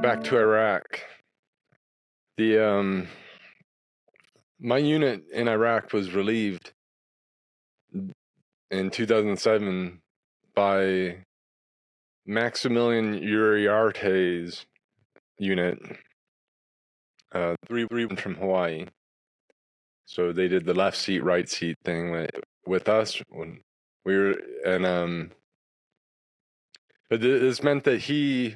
back to Iraq. The My unit in Iraq was relieved in 2007 by Maximilian Uriarte's unit, three from Hawaii. So they did the left seat, right seat thing with us when we were, and but this meant that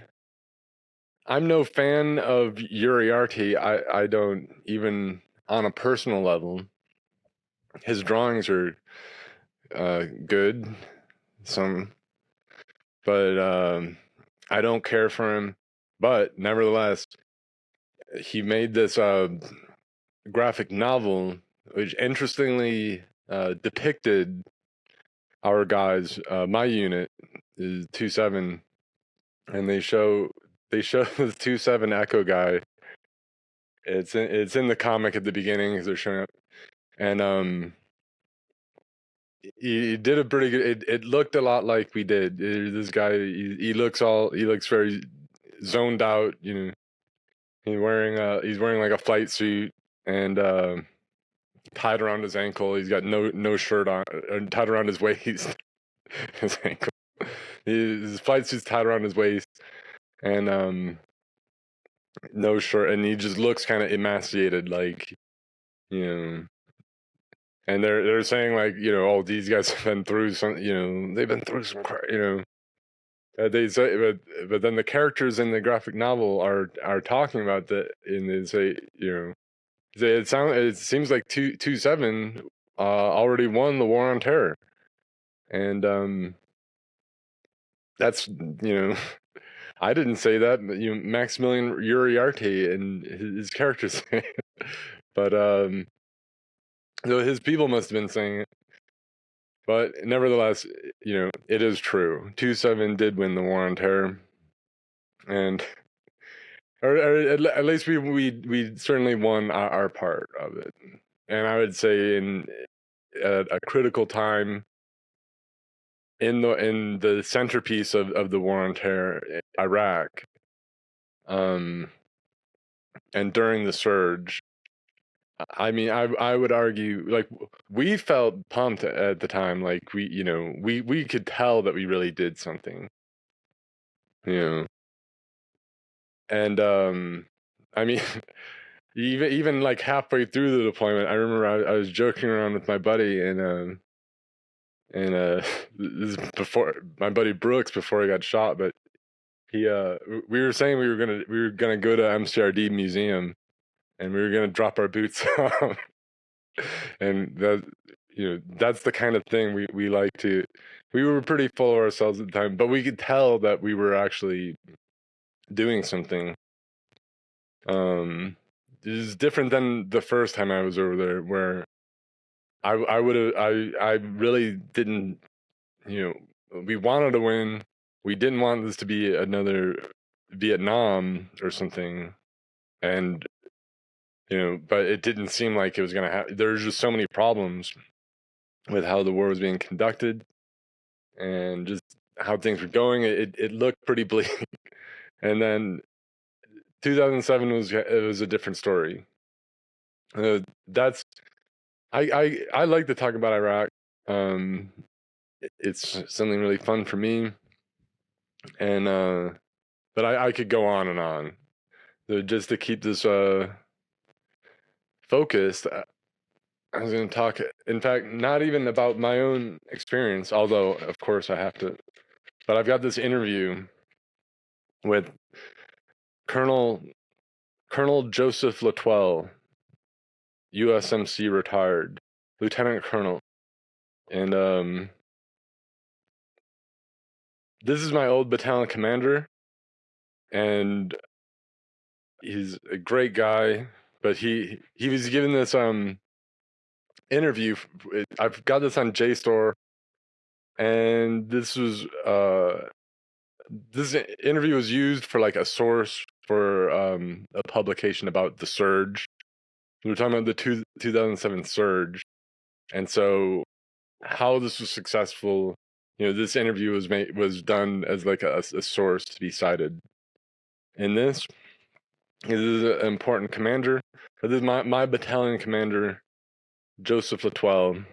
I'm no fan of Uriarte. I don't, even on a personal level. His drawings are good, but I don't care for him. But nevertheless, he made this graphic novel, which interestingly depicted our guys. My unit is 2-7, and they show the 2-7 Echo guy. It's in the comic at the beginning because they're showing up, and he did a pretty good. It looked a lot like we did. This guy, he looks very zoned out. He's wearing like a flight suit and tied around his ankle. He's got no shirt on, tied around his waist. His ankle. His flight suit's tied around his waist, and no shirt, and he just looks kind of emaciated, like you know. And they're saying like, oh, these guys have been through some, they've been through some crap, they say, but then the characters in the graphic novel are talking about that, and they say, it seems like 2-7 already won the war on terror, and that's I didn't say that, but Maximilian Uriarte and his characters say it. But so his people must have been saying it. But nevertheless, it is true. 2-7 did win the war on terror, and or at least we certainly won our part of it. And I would say at a critical time in the centerpiece of the war on terror, Iraq, and during the surge. I mean, I would argue, like, we felt pumped at the time, like we could tell that we really did something, you know. And I mean, even like halfway through the deployment, I remember I was joking around with my buddy, and this is before my buddy Brooks, before he got shot, but we were saying we were gonna go to MCRD museum, and we were gonna drop our boots off. And that's the kind of thing we like to. We were pretty full of ourselves at the time, but we could tell that we were actually doing something. It is different than the first time I was over there, where I really didn't. We wanted to win. We didn't want this to be another Vietnam or something, and but it didn't seem like it was going to happen. There's just so many problems with how the war was being conducted and just how things were going. It looked pretty bleak. And then 2007 was a different story. That's I like to talk about Iraq. It's something really fun for me, and but I could go on and on. So just to keep this focused, I was going to talk, in fact, not even about my own experience, although of course I have to, but I've got this interview with Colonel Joseph Latwell, USMC retired, Lieutenant Colonel, and this is my old battalion commander, and he's a great guy, but he was given this interview. I've got this on JSTOR, and this interview was used for like a source for a publication about the surge. We were talking about the 2007 surge, and so how this was successful. This interview was done as like a source to be cited. in this. This is an important commander. This is my battalion commander, Joseph Latoile.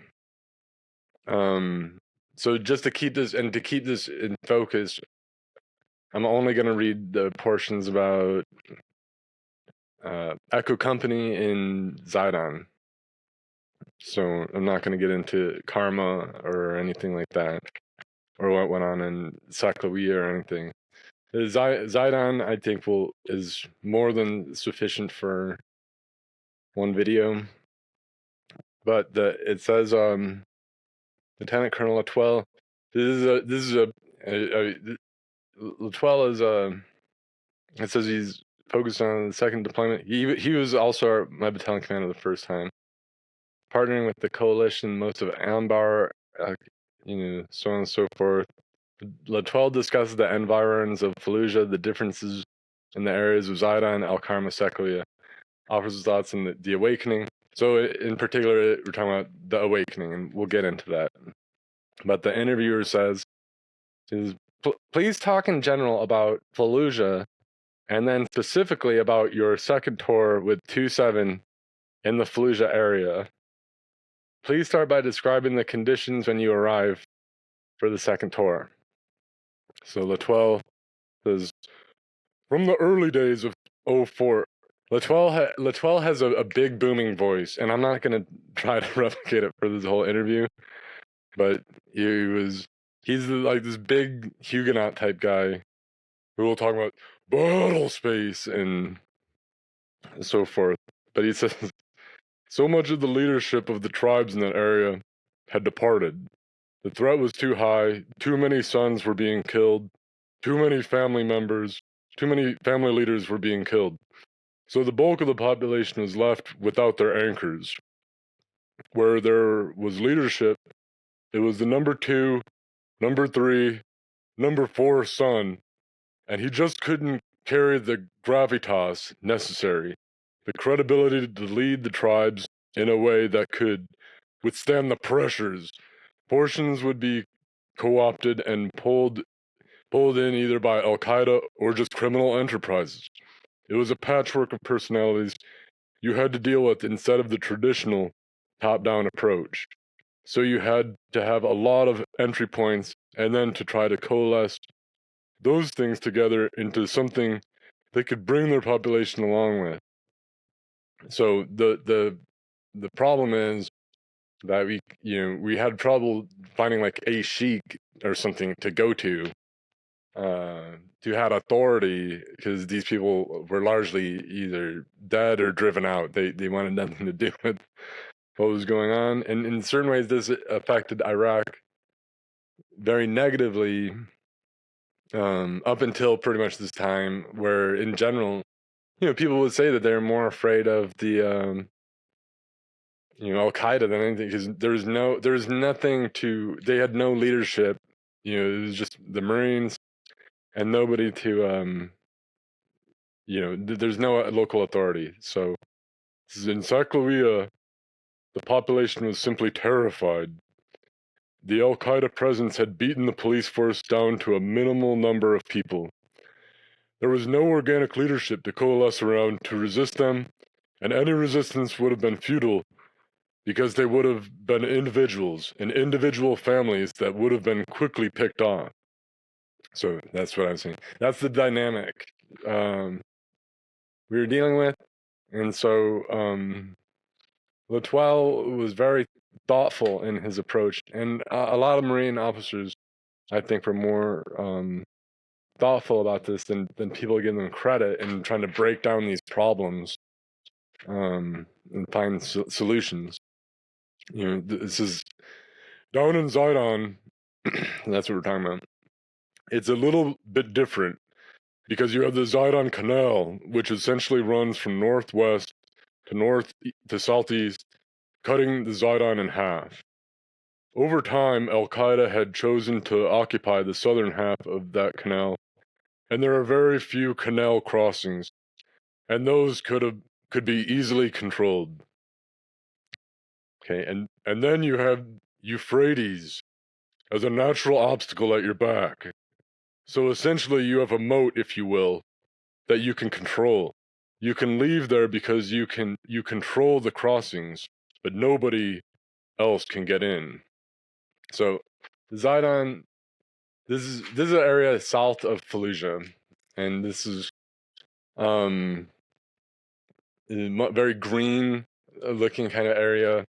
So just to keep this in focus, I'm only going to read the portions about Echo Company in Zaidon. So I'm not going to get into karma or anything like that, or what went on in Saclavia or anything. Zaidon, I think, is more than sufficient for one video. But it says Lieutenant Colonel Latoile. Latoile is It says he's focused on the second deployment. He was also my battalion commander the first time, partnering with the coalition, most of al-Anbar, so on and so forth. Latoile discusses the environs of Fallujah, the differences in the areas of Zaidon, Al-Karma, Seklia, offers his thoughts on the awakening. So in particular, we're talking about the awakening, and we'll get into that. But the interviewer says, please talk in general about Fallujah, and then specifically about your second tour with 2-7 in the Fallujah area. Please start by describing the conditions when you arrive for the second tour. So Latoile says, from the early days of 04, Latoile has a big booming voice, and I'm not going to try to replicate it for this whole interview, but he's like this big Huguenot type guy who will talk about battle space and so forth. But he says, so much of the leadership of the tribes in that area had departed. The threat was too high, too many sons were being killed, too many family leaders were being killed. So the bulk of the population was left without their anchors. Where there was leadership, it was the number 2, number 3, number 4 son, and he just couldn't carry the gravitas necessary, the credibility to lead the tribes in a way that could withstand the pressures. Portions would be co-opted and pulled in either by al-Qaeda or just criminal enterprises. It was a patchwork of personalities you had to deal with instead of the traditional top-down approach. So you had to have a lot of entry points and then to try to coalesce those things together into something they could bring their population along with. So the problem is that we had trouble finding like a sheik or something to go to had authority, because these people were largely either dead or driven out. They wanted nothing to do with what was going on, and in certain ways this affected Iraq very negatively up until pretty much this time, where in general, people would say that they're more afraid of the al-Qaeda than anything, because they had no leadership. It was just the Marines and nobody to there's no local authority. So in Saclavia, the population was simply terrified. The al-Qaeda presence had beaten the police force down to a minimal number of people. There was no organic leadership to coalesce around to resist them, and any resistance would have been futile, because they would have been individuals and individual families that would have been quickly picked off. So that's what I'm saying. That's the dynamic we were dealing with. And so Latoile was very thoughtful in his approach, and a lot of Marine officers, I think, were more thoughtful about this than people give them credit, in trying to break down these problems and find solutions. This is down in Zaidon. That's what we're talking about. It's a little bit different, because you have the Zaidon Canal, which essentially runs from northwest to north to southeast, cutting the Zaidon in half. Over time, al-Qaeda had chosen to occupy the southern half of that canal, and there are very few canal crossings, and those could be easily controlled. Okay, and then you have Euphrates as a natural obstacle at your back. So essentially you have a moat, if you will, that you can control. You can leave there because you control the crossings, but nobody else can get in. So Zaidon, this is an area south of Fallujah, and this is very green looking kind of area.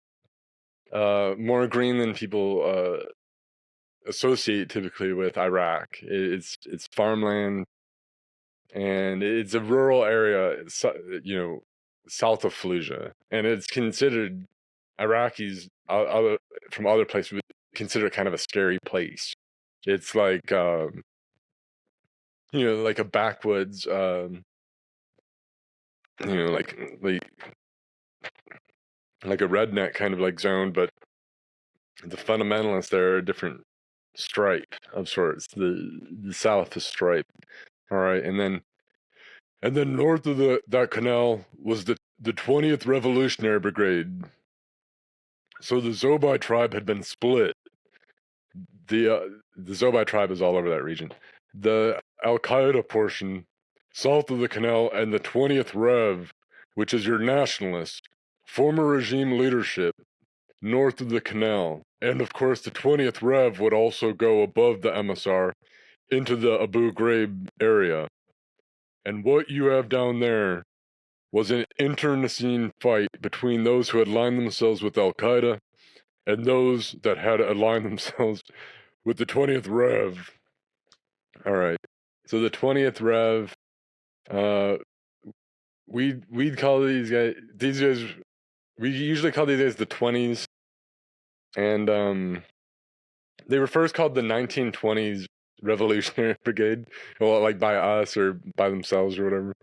More green than people associate typically with Iraq. It's farmland, and it's a rural area, you know, south of Fallujah, and it's considered Iraqis other from other places would consider it kind of a scary place. It's like you know, like a backwoods, you know, like a redneck kind of like zone, but the fundamentalists there are a different stripe of sorts. The South is striped. All right, and then north of that canal was the 20th Revolutionary Brigade. So the Zobai tribe had been split. The Zobai tribe is all over that region. The Al Qaeda portion south of the canal and the 20th Rev, which is your nationalists, former regime leadership north of the canal, and of course the 20th Rev would also go above the MSR into the Abu Ghraib area. And what you have down there was an internecine fight between those who had aligned themselves with Al Qaeda and those that had aligned themselves with the 20th Rev. All right. So the 20th Rev, uh, we'd call these guys, we usually call these guys the 20s, and they were first called the 1920s Revolutionary Brigade, well, like by us or by themselves or whatever.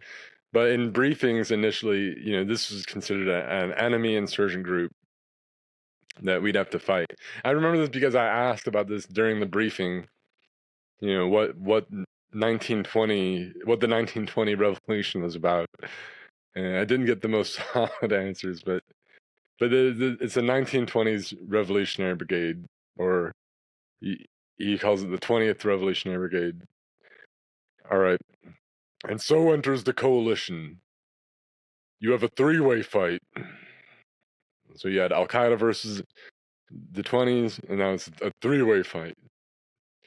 But in briefings initially, you know, this was considered an enemy insurgent group that we'd have to fight. I remember this because I asked about this during the briefing. You know what the 1920 revolution was about, and I didn't get the most solid answers, but it's a 1920s Revolutionary Brigade, or he calls it the 20th Revolutionary Brigade. All right, and so enters the coalition. You have a three-way fight. So you had Al Qaeda versus the 20s, and now it's a three-way fight.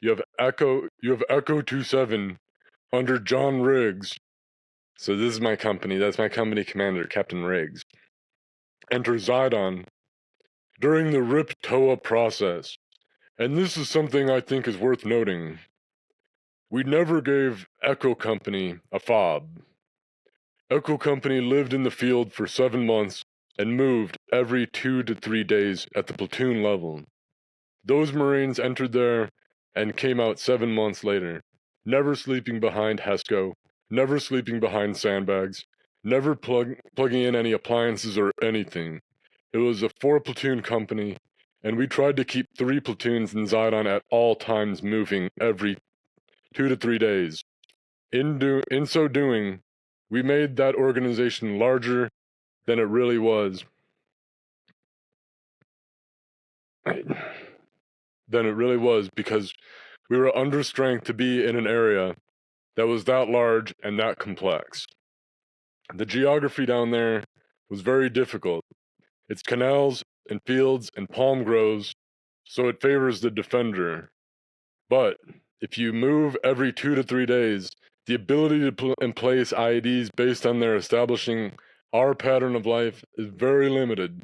You have Echo 27 under John Riggs. So this is my company. That's my company commander, Captain Riggs. Enter Zaidon during the RIP TOA process. And this is something I think is worth noting. We never gave Echo Company a fob. Echo Company lived in the field for 7 months and moved every 2 to 3 days at the platoon level. Those Marines entered there and came out 7 months later, never sleeping behind HESCO, never sleeping behind sandbags, never plugging in any appliances or anything. It was a 4-platoon company, and we tried to keep 3 platoons in Zaidon at all times moving every 2 to 3 days. In so doing, we made that organization larger than it really was. Because we were under strength to be in an area that was that large and that complex. The geography down there was very difficult. It's canals and fields and palm groves, so it favors the defender. But if you move every 2 to 3 days, the ability to put in place IEDs based on their establishing our pattern of life is very limited,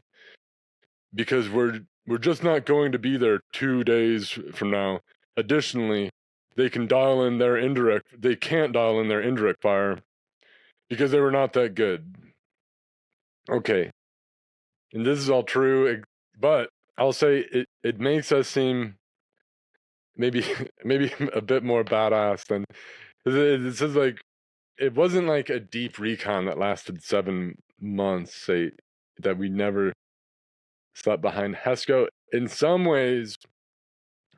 because we're just not going to be there 2 days from now. Additionally, they can't dial in their indirect fire because they were not that good. Okay, and this is all true, but I'll say it makes us seem maybe a bit more badass than this is. Like, it wasn't like a deep recon that lasted 7 months, say, that we never slept behind HESCO. In some ways,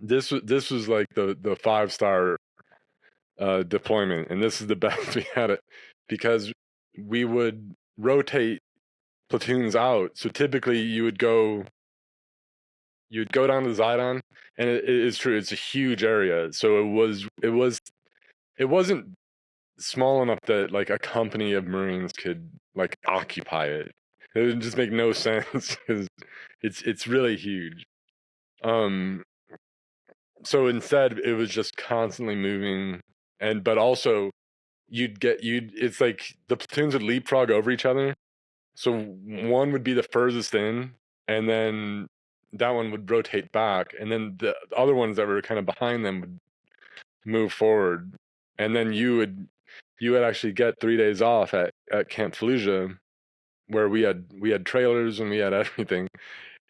this was like the 5-star deployment, and this is the best we had it, because we would rotate platoons out. So typically you would go down to Zaidon, and it is true, it's a huge area. So it wasn't small enough that like a company of Marines could like occupy it. It would just make no sense because it's really huge. Um, so instead, it was just constantly moving, and but also you'd it's like the platoons would leapfrog over each other. So one would be the furthest in, and then that one would rotate back, and then the other ones that were kind of behind them would move forward, and then you would actually get 3 days off at Camp Fallujah, where we had trailers and we had everything.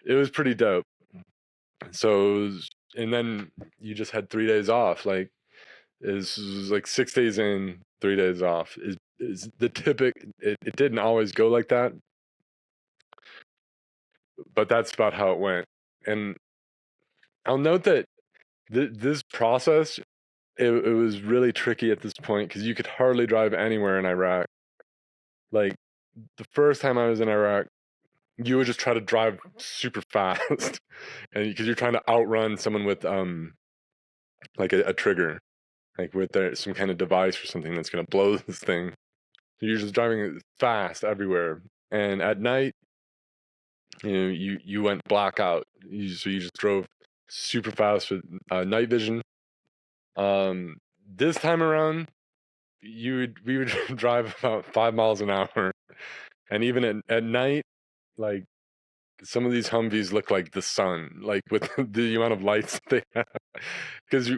It was pretty dope. So and then you just had 3 days off. Like is like 6 days in, 3 days off is the typic. It didn't always go like that, but that's about how it went. And I'll note that this process, it was really tricky at this point because you could hardly drive anywhere in Iraq. Like the first time I was in Iraq, you would just try to drive super fast, and because you're trying to outrun someone with like a trigger, like with some kind of device or something that's gonna blow this thing. So you're just driving fast everywhere, and at night, you went blackout. So you just drove super fast with night vision. This time around, we would drive about 5 miles an hour, and even at night, like some of these Humvees look like the sun, like with the amount of lights they have, because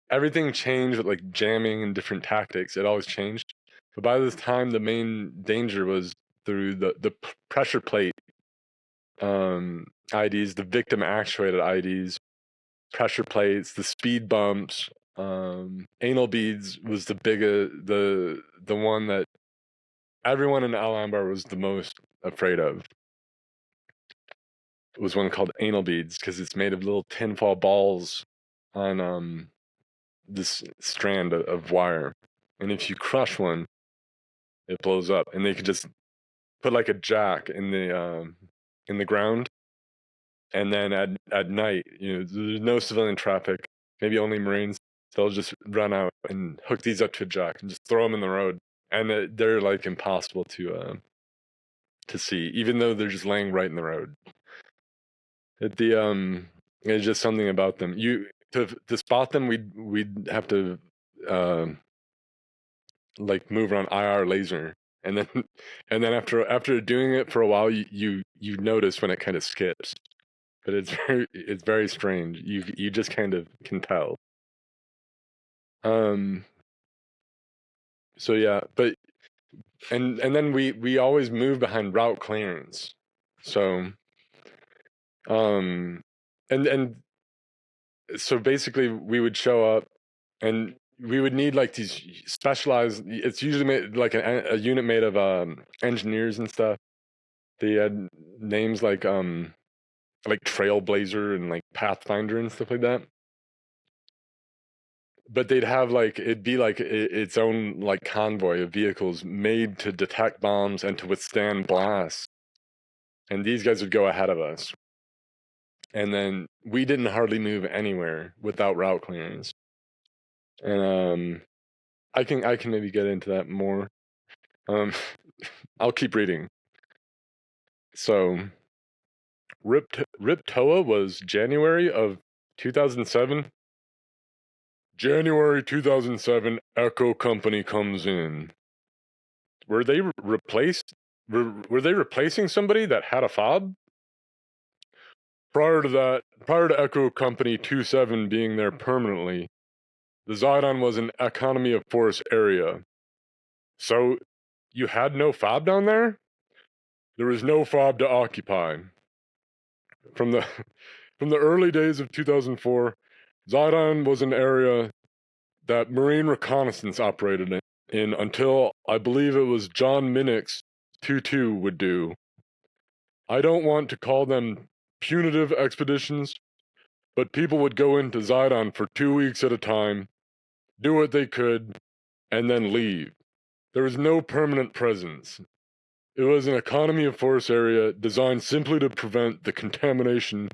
everything changed with like jamming and different tactics. It always changed. But by this time, the main danger was through the pressure plate IDs, the victim actuated IDs, pressure plates, the speed bumps. Anal beads was the one that everyone in al-Anbar was the most afraid of. It was one called anal beads because it's made of little tinfoil balls on this strand of wire, and if you crush one, it blows up. And they could just put like a jack in the ground, and then at night, there's no civilian traffic, maybe only Marines. They'll just run out and hook these up to a jack and just throw them in the road, and they're like impossible to see, even though they're just laying right in the road. It's just something about them. To spot them, we'd have to like move around IR laser, and then after doing it for a while, you notice when it kind of skips, but it's very strange. You just kind of can tell. So yeah, but and then we always move behind route clearance. So um and so basically we would show up, and we would need like these specialized. It's usually made like a unit made of engineers and stuff. They had names like Trailblazer and like Pathfinder and stuff like that. But they'd have like it'd be like its own like convoy of vehicles made to detect bombs and to withstand blasts. And these guys would go ahead of us, and then we didn't hardly move anywhere without route clearance. And I can maybe get into that more. Um, I'll keep reading. So, Riptoa was January of 2007. January 2007, Echo Company comes in. Were they replaced? Were they replacing somebody that had a fob? Prior to Echo Company 27 being there permanently, the Zaidon was an economy of force area. So, you had no fob down there? There was no fob to occupy. From the from the early days of 2004, Zaidon was an area that Marine reconnaissance operated in until I believe it was John Minnick's 2-2 would do. I don't want to call them punitive expeditions, but people would go into Zaidon for 2 weeks at a time, do what they could, and then leave. There was no permanent presence. It was an economy of force area designed simply to prevent the contamination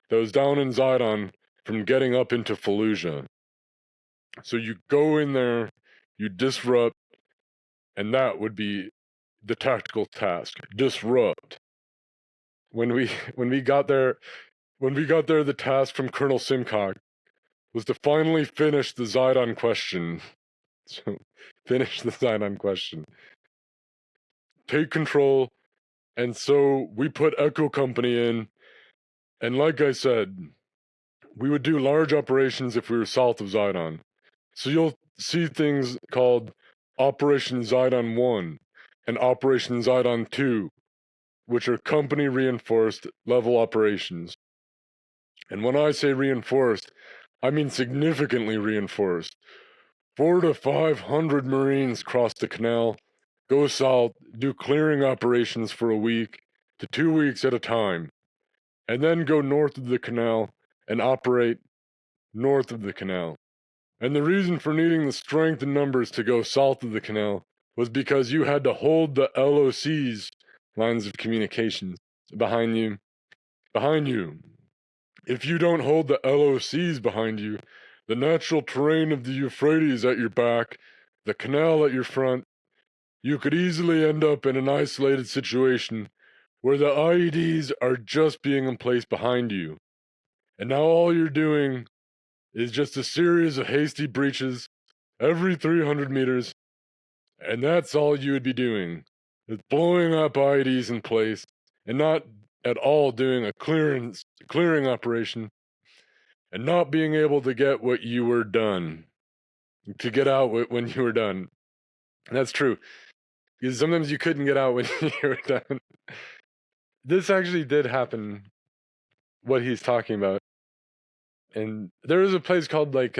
that was down in Zaidon from getting up into Fallujah. So you go in there, You disrupt, and that would be the tactical task. Disrupt. When we when we got there, the task from Colonel Simcock was to finally finish the Zaidon question. So, finish the Zaidon question. Take control, and so we put Echo Company in, and like I said, we would do large operations if we were south of Zaidon. So you'll see things called Operation Zaidon 1 and Operation Zaidon 2, which are company reinforced level operations. And when I say reinforced, I mean significantly reinforced. 400 to 500 Marines cross the canal, go south, do clearing operations for a week to 2 weeks at a time, and then go north of the canal and operate north of the canal. And the reason for needing the strength and numbers to go south of the canal was because you had to hold the LOCs, lines of communication, behind you. If you don't hold the LOCs behind you, the natural terrain of the Euphrates at your back, the canal at your front, you could easily end up in an isolated situation where the IEDs are just being placed behind you. And now all you're doing is just a series of hasty breaches every 300 meters, and that's all you would be doing, is blowing up IEDs in place and not at all doing a clearing operation and not being able to get what you were done, to get out when you were done. And that's true, because sometimes you couldn't get out when you were done. This actually did happen, what he's talking about. And there was a place called like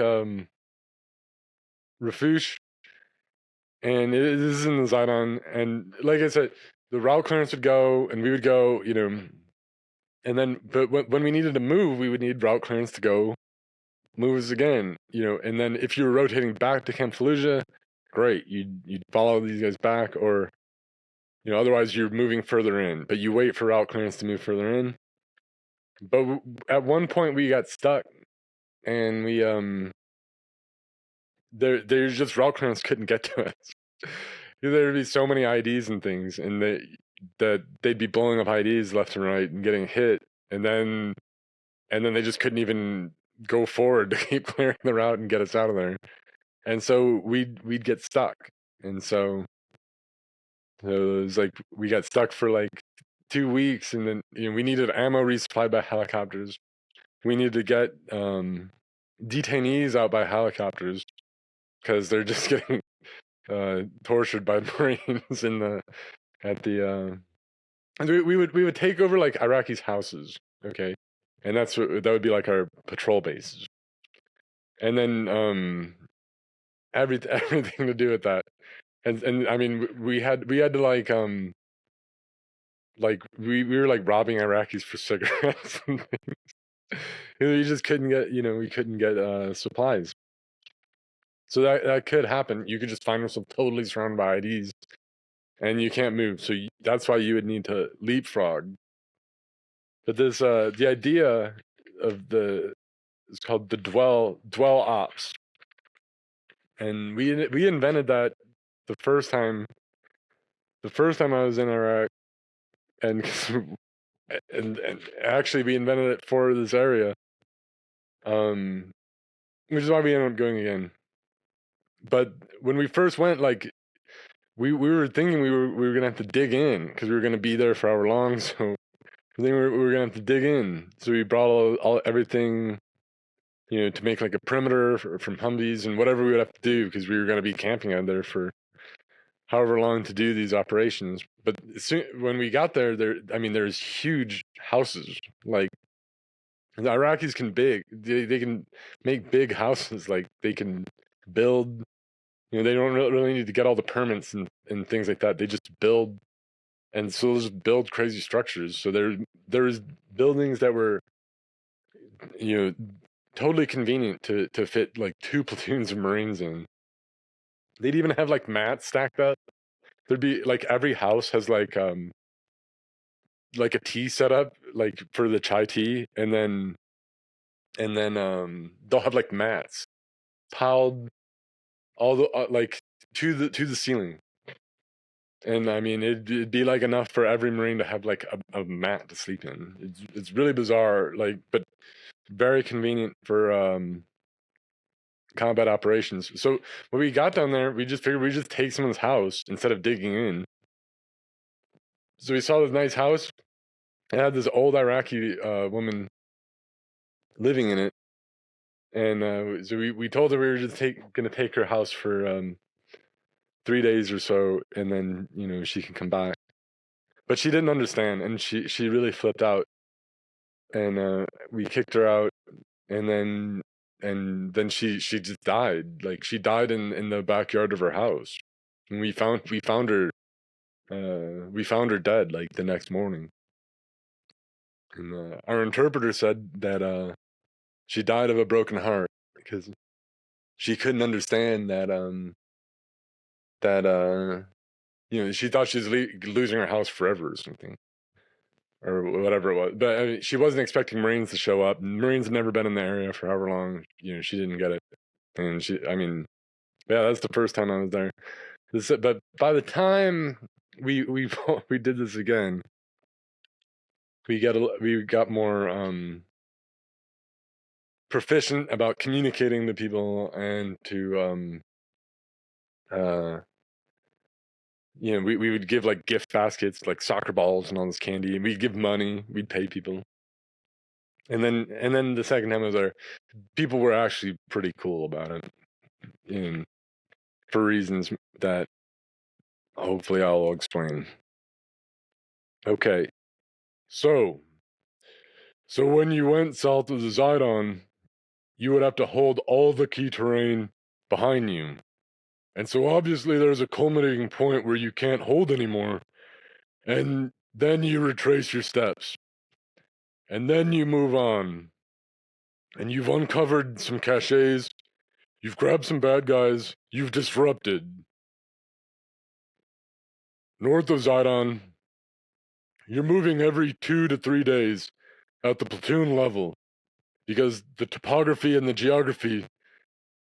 Refuge, and this is in the Zaidon, and like I said, the route clearance would go, and we would go, and then, but when we needed to move, we would need route clearance to go move us again, and then if you were rotating back to Camp Fallujah, great, you'd follow these guys back, or, otherwise you're moving further in, but you wait for route clearance to move further in. But at one point we got stuck, and we, there's just route clearance couldn't get to us. There'd be so many IDs and things, and that they'd be blowing up IDs left and right and getting hit, and then they just couldn't even go forward to keep clearing the route and get us out of there. And so we'd get stuck, and so it was like we got stuck for like 2 weeks, and then we needed ammo resupplied by helicopters. We needed to get detainees out by helicopters because they're just getting tortured by Marines and we would take over like Iraqis' houses, okay, and that would be like our patrol bases, and then everything to do with that, and I mean we had to like we were like robbing Iraqis for cigarettes and things. We just couldn't get we couldn't get supplies. So that could happen. You could just find yourself totally surrounded by IDs, and you can't move. So that's why you would need to leapfrog. But this the idea of it's called the dwell ops, and we invented that the first time I was in Iraq, and and actually we invented it for this area, which is why we ended up going again. But when we first went, like we were thinking we were gonna have to dig in because we were gonna be there for however long, so I think we were gonna have to dig in. So we brought all everything, to make like a perimeter from Humvees and whatever we would have to do because we were gonna be camping out there for however long to do these operations. But when we got there, there's huge houses. Like the Iraqis they can make big houses. Like they can build. They don't really need to get all the permits and things like that. They just build, and so they'll just build crazy structures. So there's buildings that were, totally convenient to fit like 2 platoons of Marines in. They'd even have like mats stacked up. There'd be like every house has like a tea setup like for the chai tea, and then they'll have like mats piled all the like to the ceiling. And I mean, it'd be like enough for every Marine to have like a mat to sleep in. It's really bizarre, like, but very convenient for combat operations. So when we got down there, we just figured we'd just take someone's house instead of digging in. So we saw this nice house. It had this old Iraqi woman living in it, and so we told her we were just gonna take her house for 3 days or so, and then she can come back. But she didn't understand, and she really flipped out, and we kicked her out, and then she just died. Like she died in the backyard of her house, and we found her dead like the next morning. And our interpreter said that she died of a broken heart because she couldn't understand that she thought she was losing her house forever or something, or whatever it was. But I mean, she wasn't expecting Marines to show up. Marines had never been in the area for however long. She didn't get it, and I mean, yeah, that's the first time I was there. But by the time we we did this again, we got more proficient about communicating to people and to we would give like gift baskets, like soccer balls and all this candy, and we'd give money, we'd pay people. And then the second time I was there, people were actually pretty cool about it, and for reasons that hopefully I'll explain. Okay, so when you went south of the Zaidon, you would have to hold all the key terrain behind you. And so obviously there's a culminating point where you can't hold anymore, and then you retrace your steps. And then you move on. And you've uncovered some caches, you've grabbed some bad guys, you've disrupted. North of Zaidon, you're moving every 2 to 3 days at the platoon level because the topography and the geography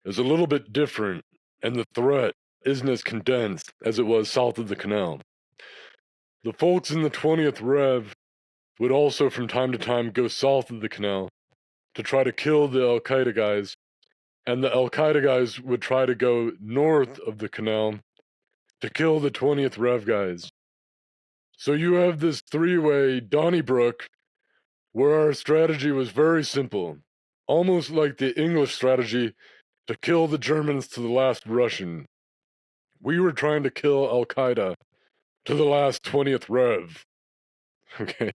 is a little bit different, and the threat isn't as condensed as it was south of the canal. The folks in the 20th Rev would also from time to time go south of the canal to try to kill the al-Qaeda guys, and the al-Qaeda guys would try to go north of the canal to kill the 20th Rev guys. So you have this three-way Donnybrook where our strategy was very simple, almost like the English strategy to kill the Germans to the last Russian. We were trying to kill al-Qaeda to the last 20th Rev. Okay.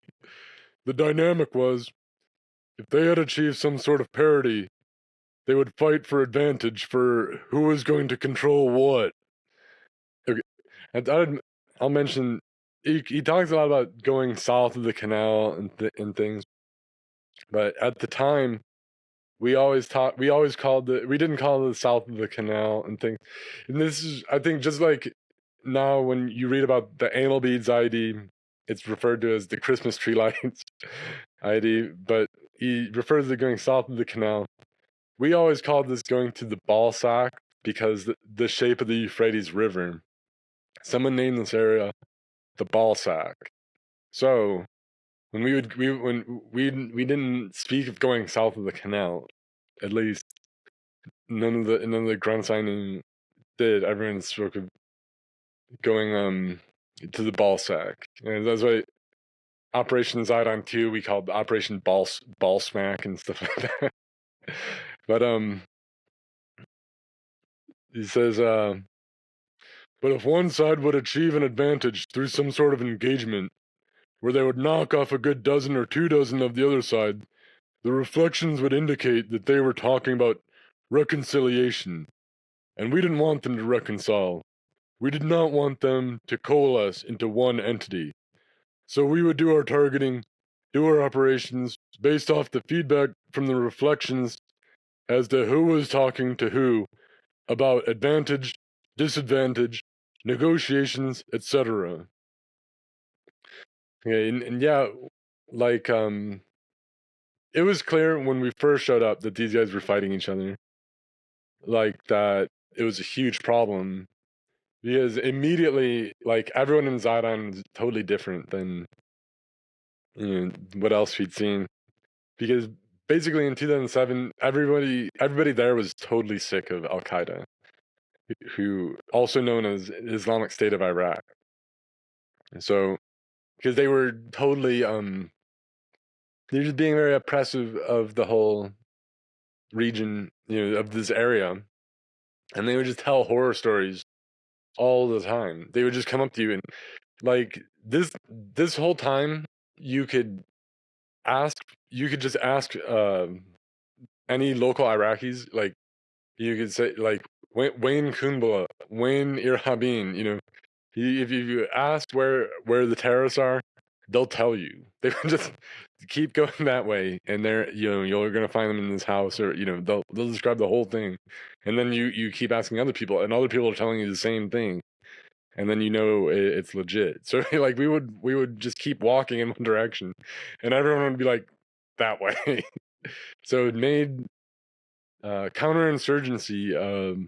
The dynamic was, if they had achieved some sort of parity, they would fight for advantage for who was going to control what. Okay. And I'll mention, he talks a lot about going south of the canal and things, but at the time, we didn't call it south of the canal and things. And this is, I think, just like now when you read about the anal beads ID, it's referred to as the Christmas tree lights ID, but he refers to going south of the canal. We always called this going to the ball sack because the shape of the Euphrates River. Someone named this area the ball sack. So when we didn't speak of going south of the canal, at least none of the grunt signing did. Everyone spoke of going to the ball sack, and that's why Operation Zaidon 2 we called Operation Ball Smack and stuff like that. But he says but if one side would achieve an advantage through some sort of engagement where they would knock off a good dozen or 2 dozen of the other side, the reflections would indicate that they were talking about reconciliation, and we didn't want them to reconcile. We did not want them to coalesce into one entity. So we would do our targeting, do our operations based off the feedback from the reflections as to who was talking to who about advantage, disadvantage, negotiations, etc. Okay, and yeah, like it was clear when we first showed up that these guys were fighting each other. Like that it was a huge problem because immediately, like, everyone in Zaidon was totally different than, what else we'd seen. Because basically in 2007, everybody there was totally sick of Al Qaeda, who also known as Islamic State of Iraq. And so, because they were totally they're just being very oppressive of the whole region, of this area, and they would just tell horror stories all the time. They would just come up to you and, like, this whole time you could just ask any local Iraqis, like, you could say, like, Wayne Kumbala, Wayne Irhabin, if you ask where the terrorists are, they'll tell you. They would just keep going that way, and you're gonna find them in this house, or they'll describe the whole thing, and then you keep asking other people, and other people are telling you the same thing, and then it's legit. So like we would just keep walking in one direction, and everyone would be like that way. So it made counterinsurgency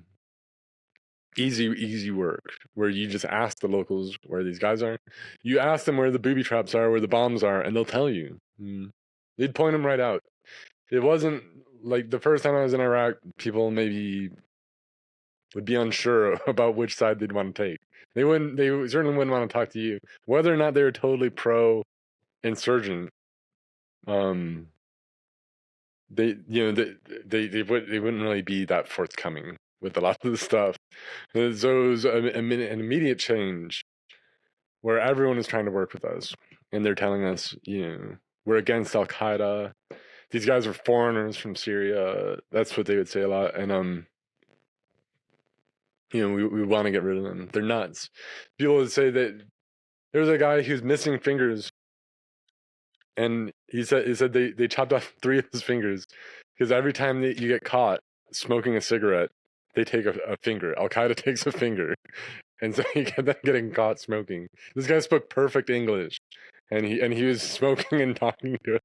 easy work, where you just ask the locals where these guys are. You ask them where the booby traps are, where the bombs are, and they'll tell you. They'd point them right out. It wasn't like the first time I was in Iraq, people maybe would be unsure about which side they'd want to take. They certainly wouldn't want to talk to you. Whether or not they were totally pro insurgent, um, they wouldn't really be that forthcoming with a lot of the stuff. So it was an immediate change where everyone is trying to work with us, and they're telling us, we're against Al Qaeda. These guys are foreigners from Syria. That's what they would say a lot, and we want to get rid of them. They're nuts. People would say that there's a guy who's missing fingers, and he said they chopped off 3 of his fingers because every time that you get caught smoking a cigarette, they take a finger. Al Qaeda takes a finger, and so he kept on getting caught smoking. This guy spoke perfect English, and he was smoking and talking to us.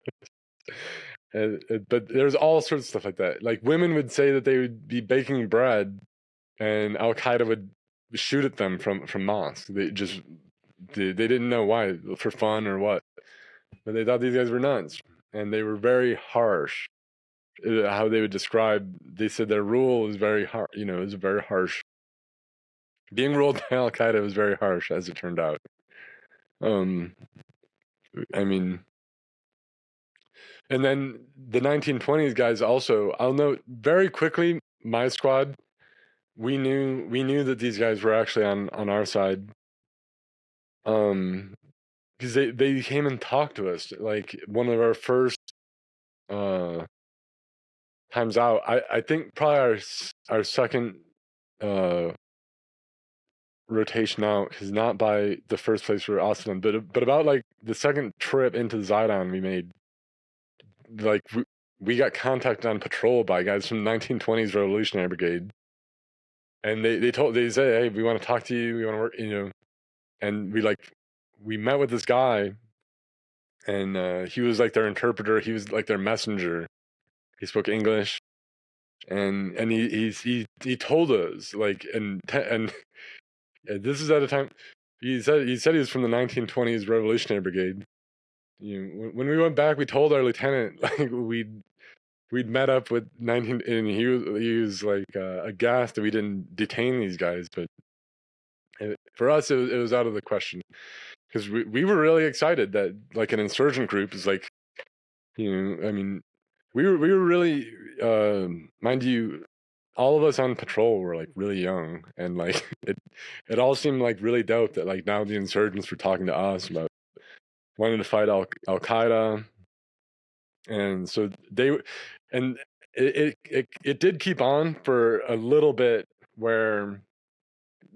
But there's all sorts of stuff like that. Like, women would say that they would be baking bread, and Al Qaeda would shoot at them from mosques. They didn't know why, for fun or what, but they thought these guys were nuts, and they were very harsh. How they would describe, they said their rule was very hard. It was very harsh. Being ruled by Al Qaeda was very harsh, as it turned out. I mean, and then the 1920s guys also. I'll note very quickly, my squad, we knew that these guys were actually on our side. Because they came and talked to us, like, one of our first times out. I think probably our second rotation out, because not by the first place we were Austin, but about like the second trip into Zaidon we made, like, we got contacted on patrol by guys from the 1920s Revolutionary Brigade, and they said, hey, we want to talk to you, we want to work, and we met with this guy, and he was like their interpreter, he was like their messenger. He spoke English, and he told us, like, and this is at a time he said he was from the 1920s Revolutionary Brigade. When we went back, we told our lieutenant, like, we'd met up with 19, and he was like aghast that we didn't detain these guys, but for us it was out of the question, because we were really excited that, like, an insurgent group is like, I mean, we were really, mind you, all of us on patrol were like really young, and like it all seemed like really dope that, like, now the insurgents were talking to us about wanting to fight Al Qaeda, and so and it did keep on for a little bit, where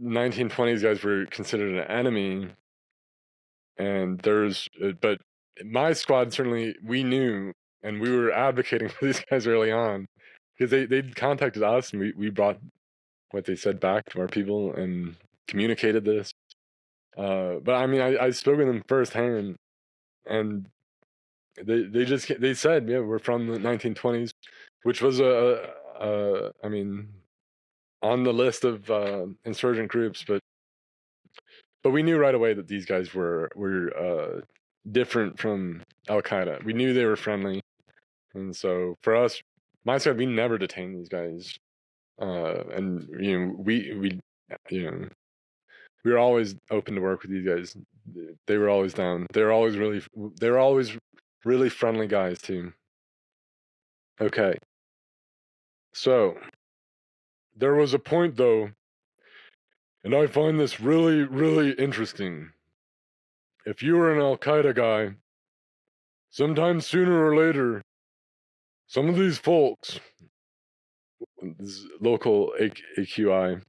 1920s guys were considered an enemy, and but my squad, certainly we knew, and we were advocating for these guys early on, because they contacted us, and we brought what they said back to our people and communicated this. But I mean, I spoke with them firsthand, and they said, yeah, we're from the 1920s, which was I mean, on the list of insurgent groups, but we knew right away that these guys were different from Al Qaeda. We knew they were friendly, and so for us, my side, we never detained these guys, and we we were always open to work with these guys. They were always down. They were always really friendly guys too. Okay, so there was a point though, and I find this really interesting. If you were an Al Qaeda guy, sometime sooner or later, some of these folks, this local AQI,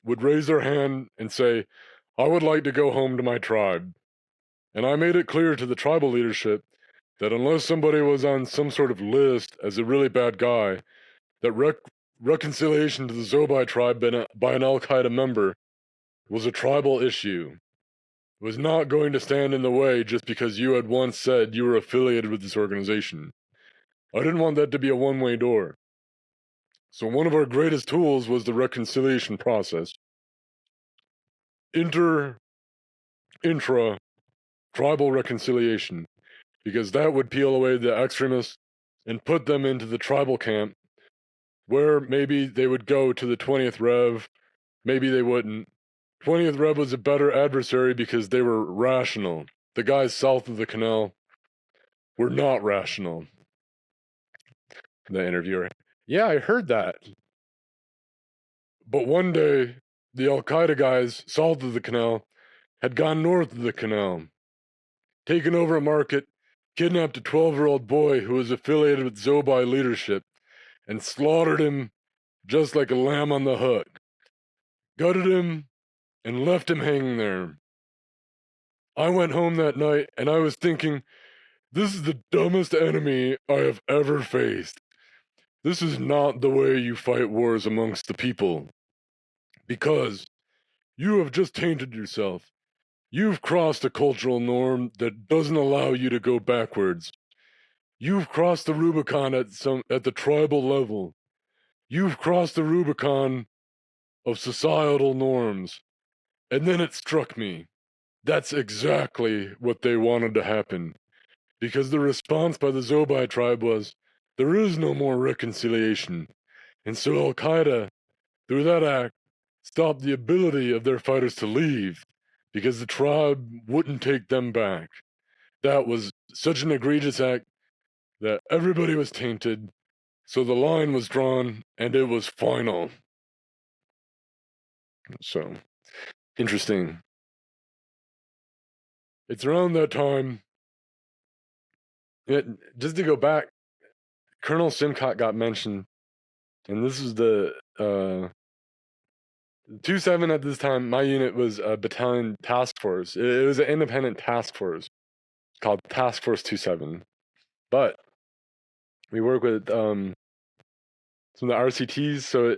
would raise their hand and say, I would like to go home to my tribe. And I made it clear to the tribal leadership that unless somebody was on some sort of list as a really bad guy, that reconciliation to the Zobai tribe by an Al Qaeda member was a tribal issue. It was not going to stand in the way just because you had once said you were affiliated with this organization. I didn't want that to be a one-way door. So one of our greatest tools was the reconciliation process. Intra tribal reconciliation, because that would peel away the extremists and put them into the tribal camp, where maybe they would go to the 20th Rev, maybe they wouldn't. 20th Rev was a better adversary because they were rational. The guys south of the canal were not rational. The interviewer, yeah, I heard that. But one day, the Al Qaeda guys south of the canal had gone north of the canal, taken over a market, kidnapped a 12-year-old boy who was affiliated with Zobai leadership, and slaughtered him just like a lamb on the hook. Gutted him and left him hanging there. I went home that night and I was thinking, this is the dumbest enemy I have ever faced. This is not the way you fight wars amongst the people. Because you have just tainted yourself. You've crossed a cultural norm that doesn't allow you to go backwards. You've crossed the Rubicon at the tribal level. You've crossed the Rubicon of societal norms. And then it struck me. That's exactly what they wanted to happen. Because the response by the Zobai tribe was, there is no more reconciliation. And so Al Qaeda, through that act, stopped the ability of their fighters to leave because the tribe wouldn't take them back. That was such an egregious act that everybody was tainted, so the line was drawn and it was final. So, interesting. It's around that time, just to go back, Colonel Simcock got mentioned, and this is the 2-7 at this time. My unit was a battalion task force. It was an independent task force called Task Force 2-7. But we work with some of the RCTs, so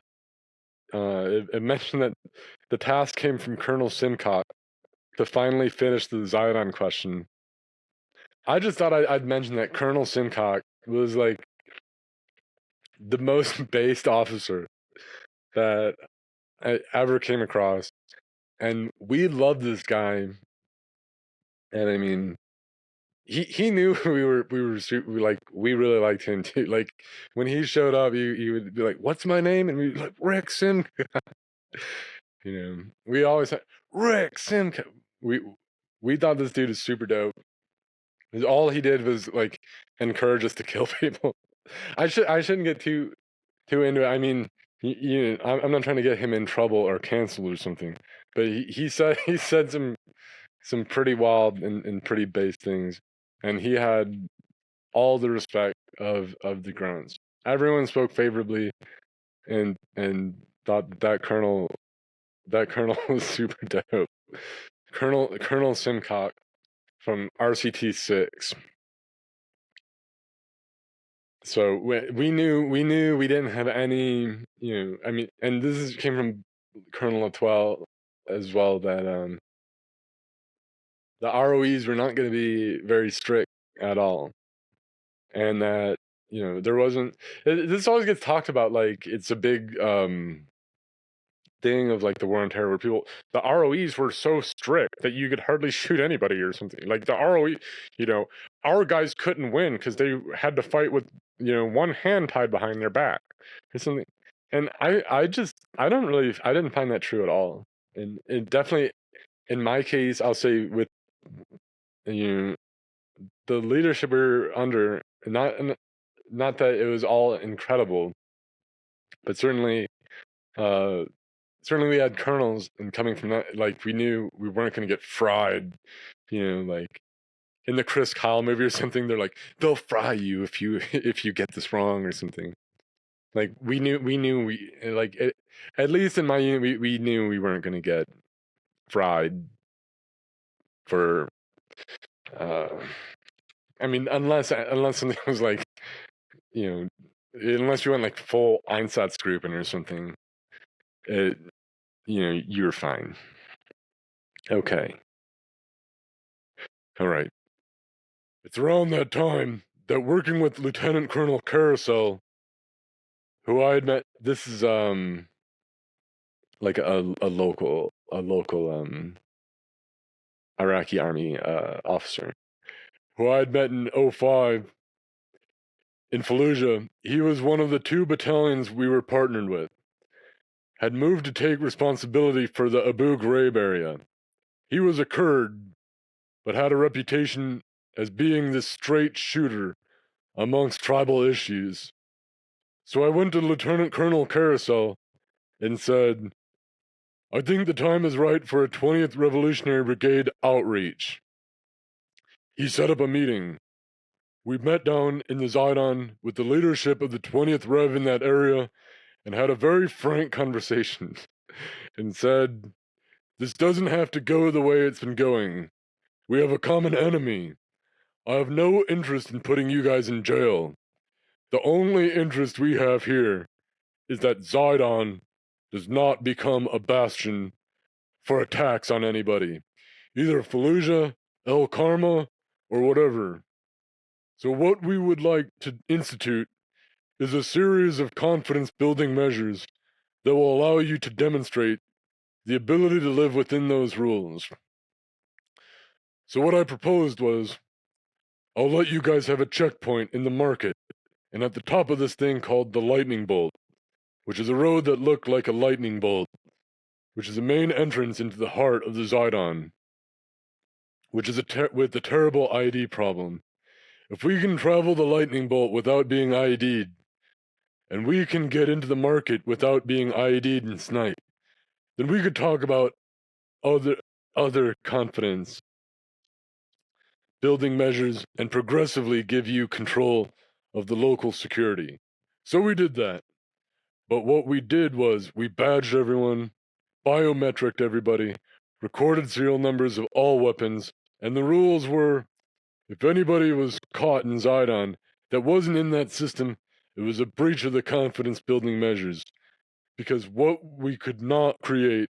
it mentioned that the task came from Colonel Simcock to finally finish the Zaidon question. I just thought I'd mention that Colonel Simcock was like the most based officer that I ever came across, and we loved this guy. And I mean, he knew we really liked him too. Like when he showed up, he would be like, "What's my name?" And we'd be like, "Rick Simcock." We always had Rick Simcock. We thought this dude is super dope. All he did was like encourage us to kill people. I shouldn't get too into it. I mean, I'm not trying to get him in trouble or canceled or something. But he said some pretty wild and pretty base things, and he had all the respect of the grunts. Everyone spoke favorably, and thought that colonel was super dope. Colonel Simcock from RCT 6. So we knew we didn't have any, I mean, and came from Colonel Latwell as well, that the ROEs were not going to be very strict at all, and that there wasn't. This always gets talked about like it's a big thing of like the war on terror, where the ROEs were so strict that you could hardly shoot anybody or something. Like the ROE, our guys couldn't win because they had to fight with one hand tied behind their back or something. And I didn't find that true at all. And it definitely, in my case, I'll say with you know, the leadership we were under, not that it was all incredible, but uh, certainly we had colonels, and coming from that, like we knew we weren't going to get fried, like in the Chris Kyle movie or something. They're like, they'll fry you if you if you get this wrong or something. Like we knew at least in my unit we knew we weren't going to get fried for uh I mean, unless something was like, you know unless you went like full Einsatzgruppen or something, it you're fine. Okay. All right. It's around that time that, working with Lieutenant Colonel Carousel, who I had met, this is like a local Iraqi army officer who I had met in '05 in Fallujah. He was one of the 2 battalions we were partnered with. Had moved to take responsibility for the Abu Ghraib area. He was a Kurd, but had a reputation as being the straight shooter amongst tribal issues. So I went to Lieutenant Colonel Carousel and said, I think the time is right for a 20th Revolutionary Brigade outreach. He set up a meeting. We met down in the Zaidon with the leadership of the 20th Rev in that area and had a very frank conversation and said, this doesn't have to go the way it's been going. We have a common enemy. I have no interest in putting you guys in jail. The only interest we have here is that Zaidon does not become a bastion for attacks on anybody, either Fallujah, El Karma, or whatever. So what we would like to institute is a series of confidence-building measures that will allow you to demonstrate the ability to live within those rules. So what I proposed was, I'll let you guys have a checkpoint in the market, and at the top of this thing called the Lightning Bolt, which is a road that looked like a lightning bolt, which is the main entrance into the heart of the Zaidon, which is with the terrible ID problem. If we can travel the lightning bolt without being ID'd, and we can get into the market without being ID'd and sniped, then we could talk about other confidence building measures and progressively give you control of the local security. So we did that. But what we did was we badged everyone, biometricked everybody, recorded serial numbers of all weapons, and the rules were, if anybody was caught in Zaidon that wasn't in that system, it was a breach of the confidence building measures. Because what we could not create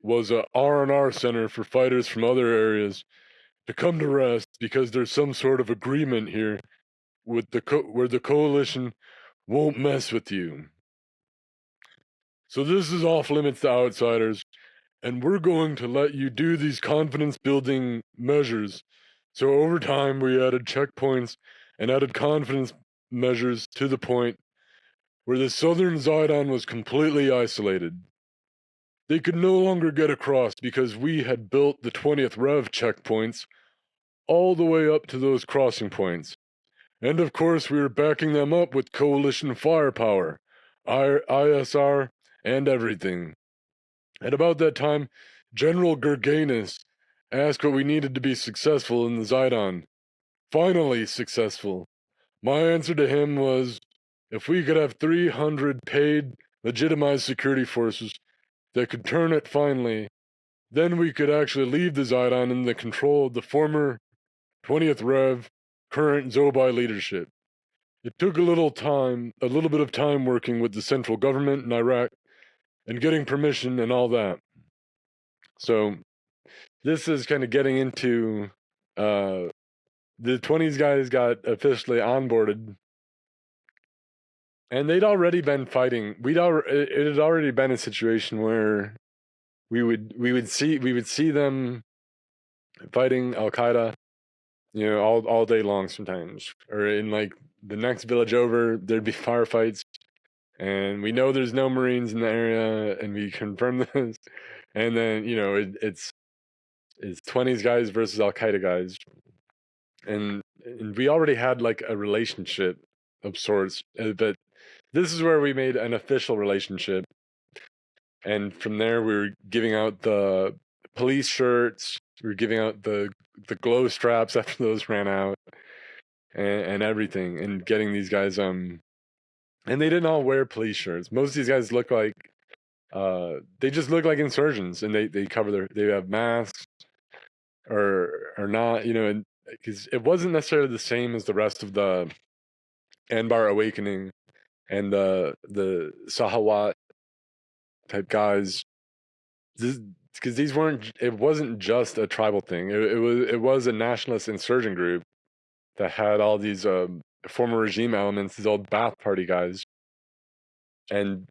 was a R&R center for fighters from other areas to come to rest, because there's some sort of agreement here with where the coalition won't mess with you. So this is off limits to outsiders, and we're going to let you do these confidence building measures. So over time, we added checkpoints and added confidence measures to the point where the southern Zaidon was completely isolated. They could no longer get across because we had built the 20th Rev checkpoints all the way up to those crossing points. And of course, we were backing them up with coalition firepower, ISR, and everything. At about that time, General Gurganus asked what we needed to be successful in the Zaidon. Finally successful. My answer to him was, if we could have 300 paid, legitimized security forces that could turn it finally, then we could actually leave the Zaidon in the control of the former 20th Rev, current Zobai leadership. It took a little bit of time working with the central government in Iraq and getting permission and all that. So this is kind of getting into the 20s guys got officially onboarded And they'd already been fighting. It had already been a situation where we would see them fighting Al Qaeda, all day long sometimes. Or in like the next village over, there'd be firefights, and we know there's no Marines in the area, and we confirm this. And then it's 20s guys versus Al Qaeda guys, and we already had like a relationship of sorts, but this is where we made an official relationship. And from there, we were giving out the police shirts. We were giving out the glow straps after those ran out, and everything, and getting these guys and they didn't all wear police shirts. Most of these guys look like they just look like insurgents, and they cover they have masks or not, and because it wasn't necessarily the same as the rest of the Anbar awakening and the Sahawat type guys. Because these weren't, it wasn't just a tribal thing. It was a nationalist insurgent group that had all these former regime elements, these old Ba'ath Party guys, and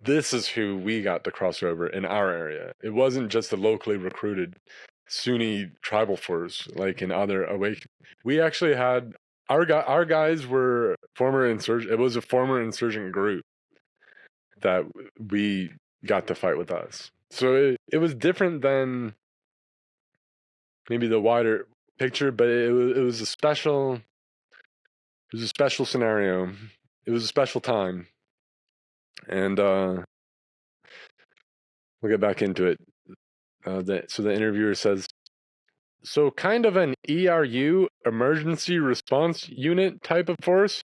this is who we got to cross over in our area. It wasn't just a locally recruited Sunni tribal force like in other awake. We actually had our guys were former insurgent. It was a former insurgent group that we got to fight with us. So it was different than maybe the wider picture, but it was a special scenario. It was a special time, and we'll get back into it. So the interviewer says, "So kind of an ERU, emergency response unit type of force?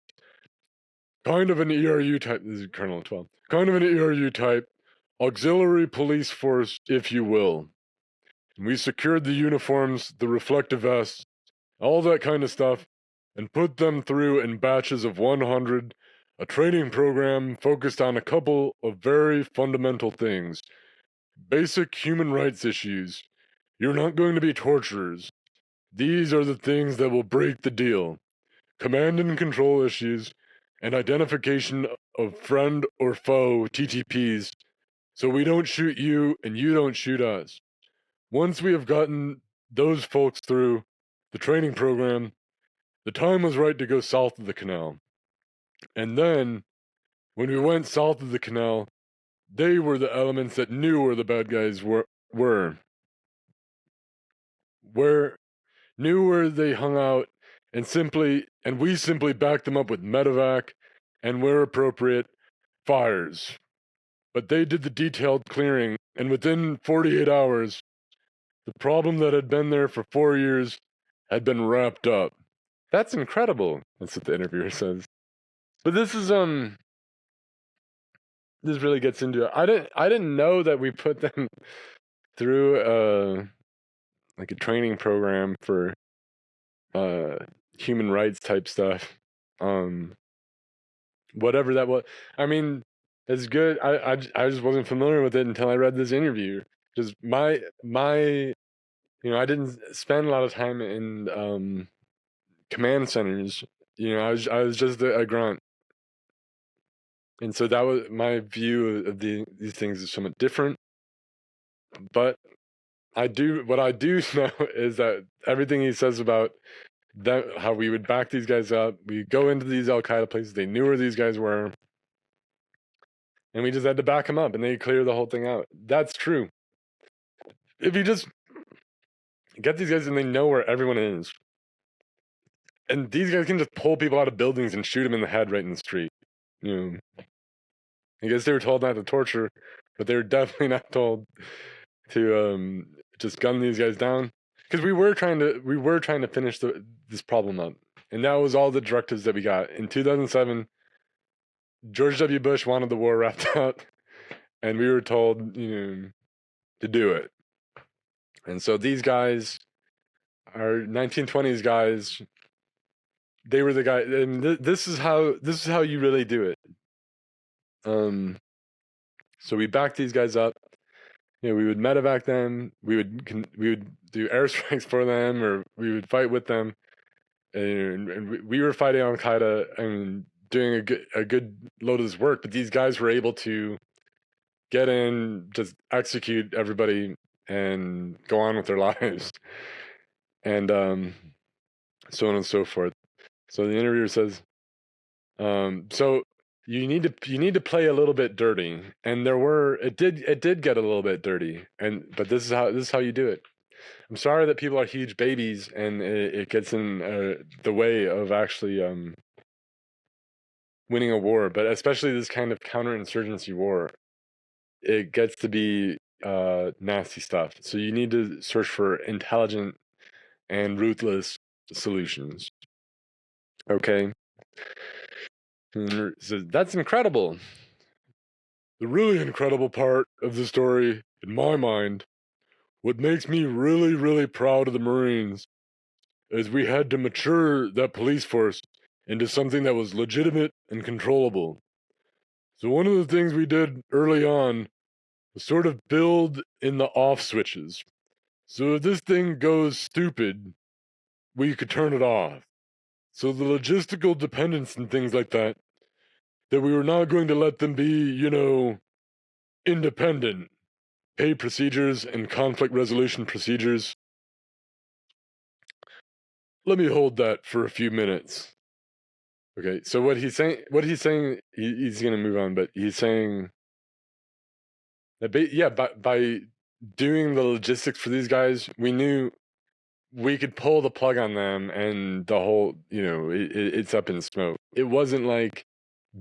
Kind of an ERU type." This is Colonel 12. "Kind of an ERU type, auxiliary police force, if you will. And we secured the uniforms, the reflective vests, all that kind of stuff, and put them through in batches of 100, a training program focused on a couple of very fundamental things. Basic human rights issues. You're not going to be torturers. These are the things that will break the deal. Command and control issues, and identification of friend or foe TTPs, so we don't shoot you and you don't shoot us. Once we have gotten those folks through the training program, the time was right to go south of the canal. And then, when we went south of the canal, they were the elements that knew where the bad guys were where knew where they hung out, and we simply backed them up with medevac and, where appropriate, fires. But they did the detailed clearing, and within 48 hours, the problem that had been there for 4 years had been wrapped up." That's incredible. That's what the interviewer says. But this really gets into it. I didn't know that we put them through like a training program for human rights type stuff. Whatever that was. I mean, it's good. I just wasn't familiar with it until I read this interview. Just my I didn't spend a lot of time in command centers. I was just a grunt. And so that was my view of these things is somewhat different. But what I do know is that everything he says about that, how we would back these guys up, we go into these Al Qaeda places, they knew where these guys were, and we just had to back them up, and they clear the whole thing out. That's true. If you just get these guys and they know where everyone is, and these guys can just pull people out of buildings and shoot them in the head right in the street. I guess they were told not to torture, but they were definitely not told to just gun these guys down, because we were trying to finish this problem up, and that was all the directives that we got in 2007. George W. Bush wanted the war wrapped up, and we were told to do it. And so these guys, our 1920s guys, they were the guys, and this is how you really do it. So we backed these guys up. We would medevac them. We would do airstrikes for them, or we would fight with them. And we were fighting Al Qaeda. I mean, doing a good load of this work, but these guys were able to get in, just execute everybody, and go on with their lives, and so on and so forth. So the interviewer says, so you need to play a little bit dirty, and it did get a little bit dirty, but this is how you do it. I'm sorry that people are huge babies, and it gets in the way of actually winning a war, but especially this kind of counterinsurgency war, it gets to be nasty stuff. So you need to search for intelligent and ruthless solutions. Okay. So that's incredible. The really incredible part of the story, in my mind, what makes me really, really proud of the Marines, is we had to mature that police force into something that was legitimate and controllable. So one of the things we did early on was sort of build in the off switches. So if this thing goes stupid, we could turn it off. So the logistical dependence and things like that we were not going to let them be, independent. Pay procedures and conflict resolution procedures. Let me hold that for a few minutes. Okay, so he's saying, he's going to move on, but he's saying that, by doing the logistics for these guys, we knew we could pull the plug on them, and the whole, it's up in smoke. It wasn't like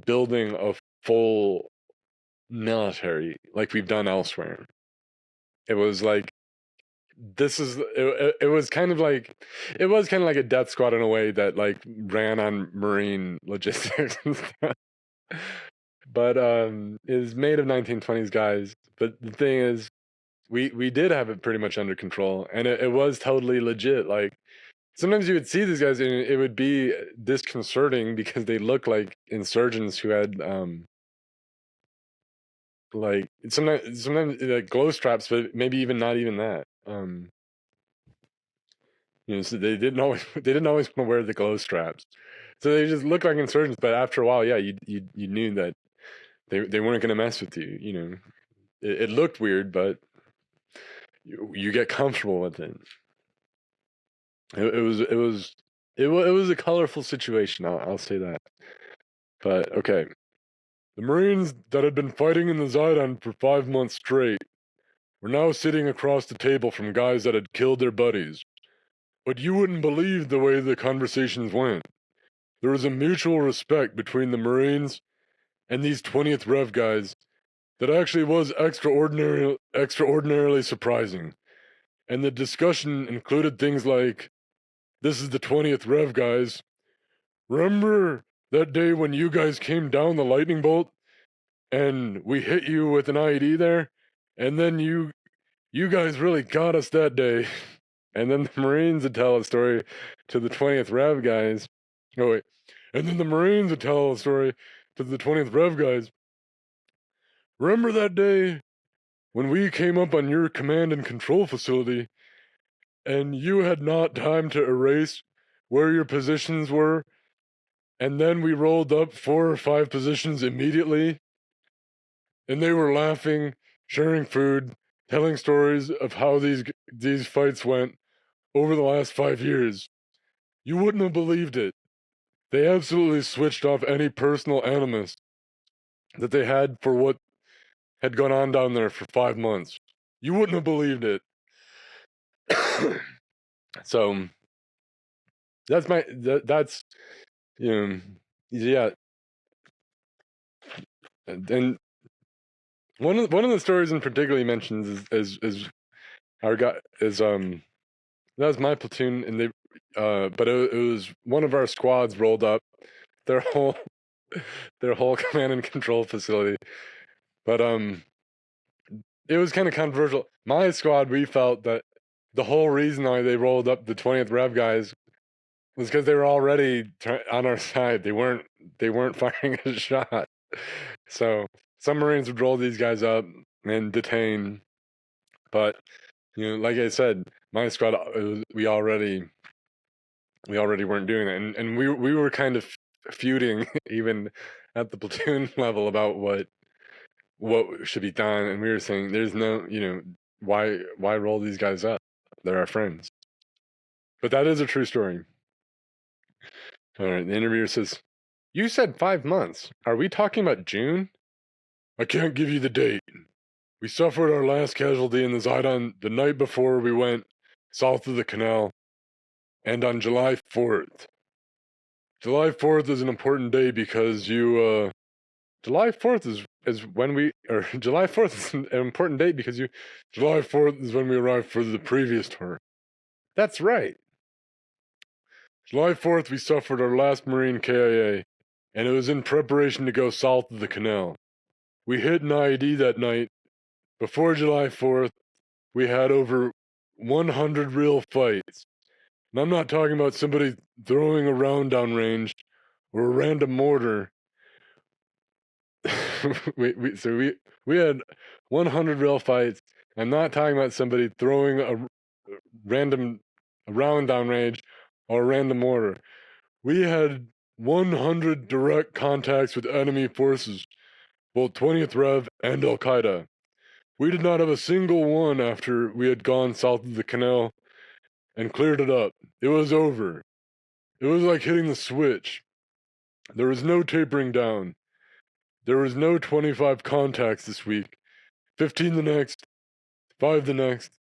building a full military like we've done elsewhere. It was like, it was kind of like a death squad in a way that like ran on Marine logistics and stuff. But it was made of 1920s guys. But the thing is, we did have it pretty much under control, and it was totally legit. Like, sometimes you would see these guys and it would be disconcerting because they look like insurgents who had like sometimes like glow straps, but maybe even not even that. So they didn't always want to wear the glow straps, so they just looked like insurgents. But after a while, yeah, you knew that they weren't going to mess with you. It looked weird, but you get comfortable with it. It was a colorful situation. I'll say that. But okay, the Marines that had been fighting in the Zaidon for 5 months straight were now sitting across the table from guys that had killed their buddies. But you wouldn't believe the way the conversations went. There was a mutual respect between the Marines and these 20th Rev guys that actually was extraordinarily surprising. And the discussion included things like, "This is the 20th Rev guys. Remember that day when you guys came down the lightning bolt and we hit you with an IED there? And then you guys really got us that day." And then the Marines would tell a story to the 20th Rev guys. Oh, wait. And then the Marines would tell a story to the 20th Rev guys. "Remember that day when we came up on your command and control facility and you had not time to erase where your positions were, and then we rolled up 4 or 5 positions immediately, and they were laughing, sharing food, telling stories of how these fights went over the last 5 years. You wouldn't have believed it. They absolutely switched off any personal animus that they had for what had gone on down there for 5 months. You wouldn't have believed it." So that's yeah. And one of the stories in particular he mentions is our guy is that was my platoon, and they but it was one of our squads rolled up their whole command and control facility. But it was kind of controversial. My squad, we felt that the whole reason why they rolled up the 20th Rev guys was because they were already on our side. They weren't firing a shot. So some Marines would roll these guys up and detain. But like I said, my squad, we already weren't doing that, and we were kind of feuding even at the platoon level about what should be done, and we were saying there's no, why roll these guys up? They're our friends. But that is a true story. All right, the interviewer says, "You said 5 months. Are we talking about June?" "I can't give you the date. We suffered our last casualty in the Zaidon the night before we went south of the canal, and on July 4th. July 4th is an important day because July 4th is when we, or July 4th is an important date because July 4th is when we arrived for the previous tour." "That's right. July 4th we suffered our last Marine KIA, and it was in preparation to go south of the canal. We hit an IED that night. Before July 4th, we had over 100 real fights. And I'm not talking about somebody throwing a round downrange or a random mortar." we had 100 real fights. I'm not talking about somebody throwing a round downrange or a random mortar. We had 100 direct contacts with enemy forces, both 20th Rev and Al Qaeda. We did not have a single one after we had gone south of the canal and cleared it up. It was over. It was like hitting the switch. There was no tapering down. There was no 25 contacts this week, 15 the next, 5 the next.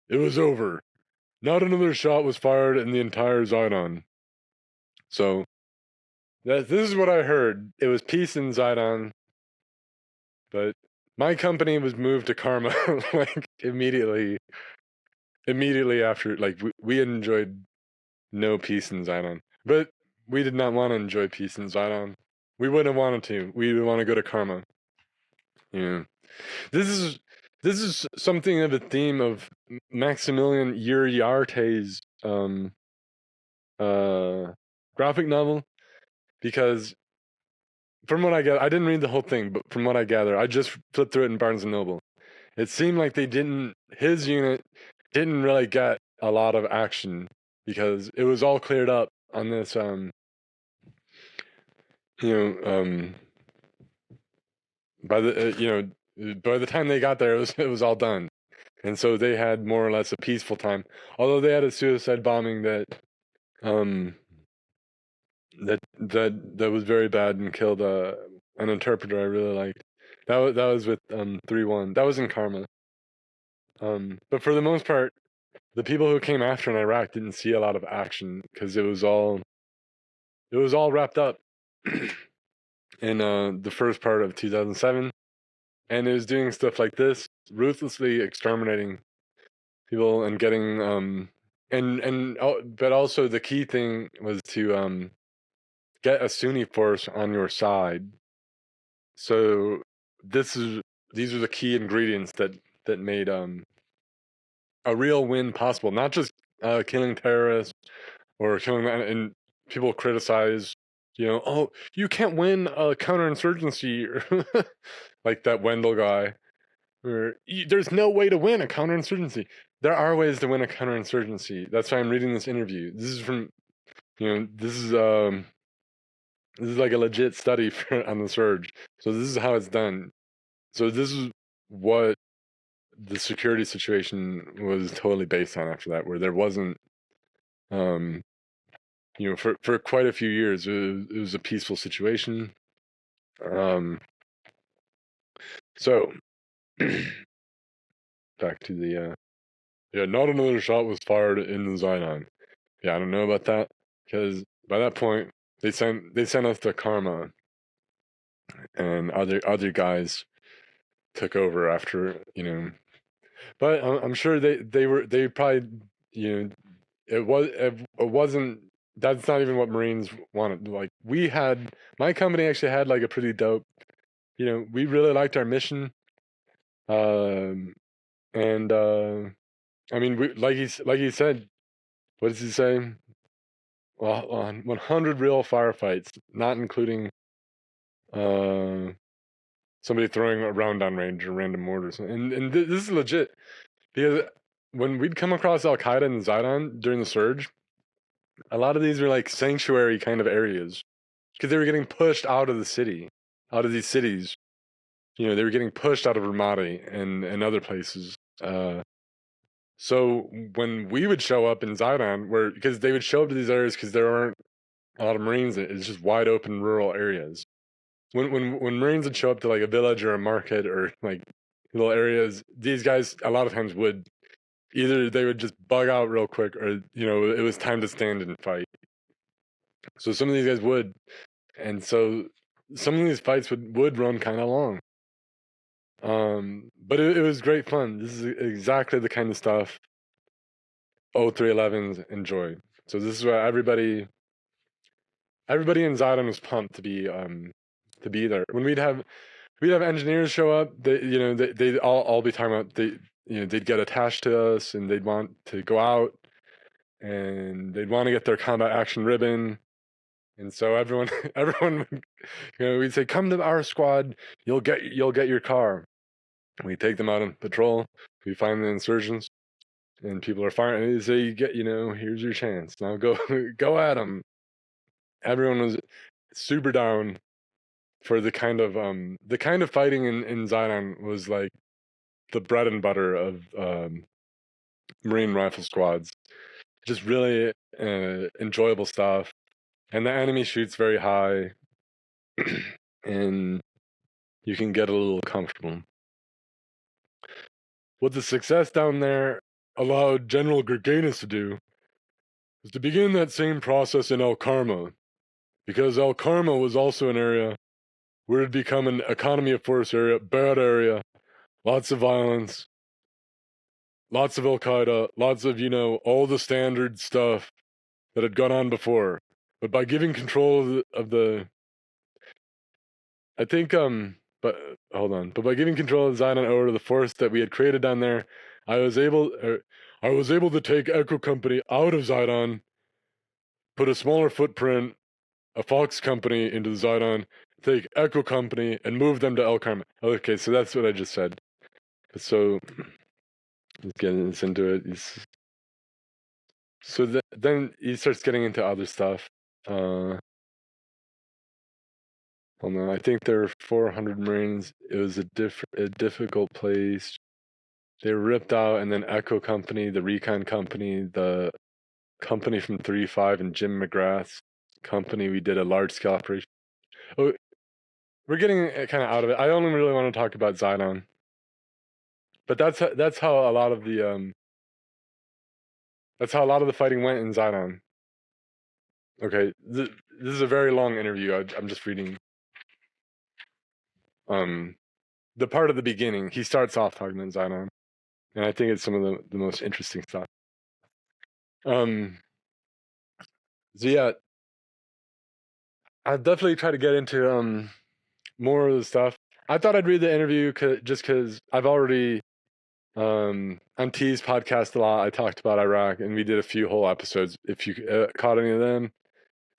It was over. Not another shot was fired in the entire Zaidon. So, this is what I heard. It was peace in Zaidon, but my company was moved to Karma like immediately after. Like we enjoyed no peace in Zaidon, but we did not want to enjoy peace in Zaidon. We wouldn't have wanted to. We would want to go to Karma. Yeah, this is something of a theme of Maximilian Uriarte's graphic novel, because from what I gather, I didn't read the whole thing, but from what I gather, I just flipped through it in Barnes and Noble. It seemed like his unit didn't really get a lot of action because it was all cleared up on this, by the time they got there, it was all done. And so they had more or less a peaceful time. Although they had a suicide bombing that was very bad and killed an interpreter I really liked. That was with 3-1. That was in Karma. But for the most part, the people who came after in Iraq didn't see a lot of action because it was all wrapped up in the first part of 2007, and it was doing stuff like this, ruthlessly exterminating people and getting but also the key thing was to get a Sunni force on your side. So these are the key ingredients that made a real win possible. Not just killing terrorists or killing, and people criticize, oh, you can't win a counterinsurgency, like that Wendell guy. Or there's no way to win a counterinsurgency. There are ways to win a counterinsurgency. That's why I'm reading this interview. This is from, this is like a legit study on the surge. So this is how it's done. So this is what the security situation was totally based on after that, where there wasn't, for quite a few years, it was a peaceful situation. So back to the not another shot was fired in the Zaidon. Yeah, I don't know about that, because by that point they sent us to Karma, and other guys took over after, but I'm sure they probably, it wasn't, that's not even what Marines wanted. Like, my company actually had like a pretty dope, we really liked our mission, and I mean, like he said, what does he say? Well, on 100 real firefights, not including somebody throwing a round downrange or random mortars. And this is legit, because when we'd come across Al Qaeda in Zaidon during the surge, a lot of these were like sanctuary kind of areas. because they were getting pushed out of the city, out of these cities. They were getting pushed out of Ramadi and other places. So when we would show up in Zaidon, because they would show up to these areas because there aren't a lot of Marines, it's just wide open rural areas. When Marines would show up to like a village or a market or like little areas, these guys a lot of times would either they would just bug out real quick, or it was time to stand and fight. So some of these guys would, and so some of these fights would run kind of long. But it was great fun. This is exactly the kind of stuff 0311s enjoy. So this is why everybody in Zaidon was pumped to be there. When we'd have engineers show up, they'd all be talking about they'd get attached to us and they'd want to go out and they'd want to get their combat action ribbon. And so everyone we'd say, come to our squad, you'll get your car. We take them out on patrol, we find the insurgents, and people are firing, and they say, here's your chance. Now go go at them. Everyone was super down for the kind of fighting in Zaidon was like the bread and butter of Marine rifle squads. Just really enjoyable stuff. And the enemy shoots very high, and you can get a little comfortable. What the success down there allowed General Gurganus to do was to begin that same process in Al-Karma, because Al-Karma was also an area where it had become an economy of force area, bad area, lots of violence, lots of Al-Qaeda, lots of, all the standard stuff that had gone on before. But by giving control of the I think, but hold on. But by giving control of Zaidon over to the force that we had created down there, I was able to take Echo Company out of Zaidon, put a smaller footprint, a Fox Company into Zaidon, take Echo Company, and move them to El Carmen. Okay, so that's what I just said. So let's get into it. Then he starts getting into other stuff. Hold on, I think there are 400 Marines. It was a difficult place. They were ripped out, and then Echo Company, the Recon Company, the company from 3-5, and Jim McGrath's company, we did a large-scale operation. Oh, we're getting kind of out of it. I only really want to talk about Zaidon. But that's how a lot of the fighting went in Zaidon. Okay, this is a very long interview. I'm just reading the part of the beginning. He starts off talking about Zaidon, and I think it's some of the most interesting stuff. So yeah, I'll definitely try to get into more of the stuff. I thought I'd read the interview just because I've already on T's podcast a lot. I talked about Iraq, and we did a few whole episodes. If you caught any of them,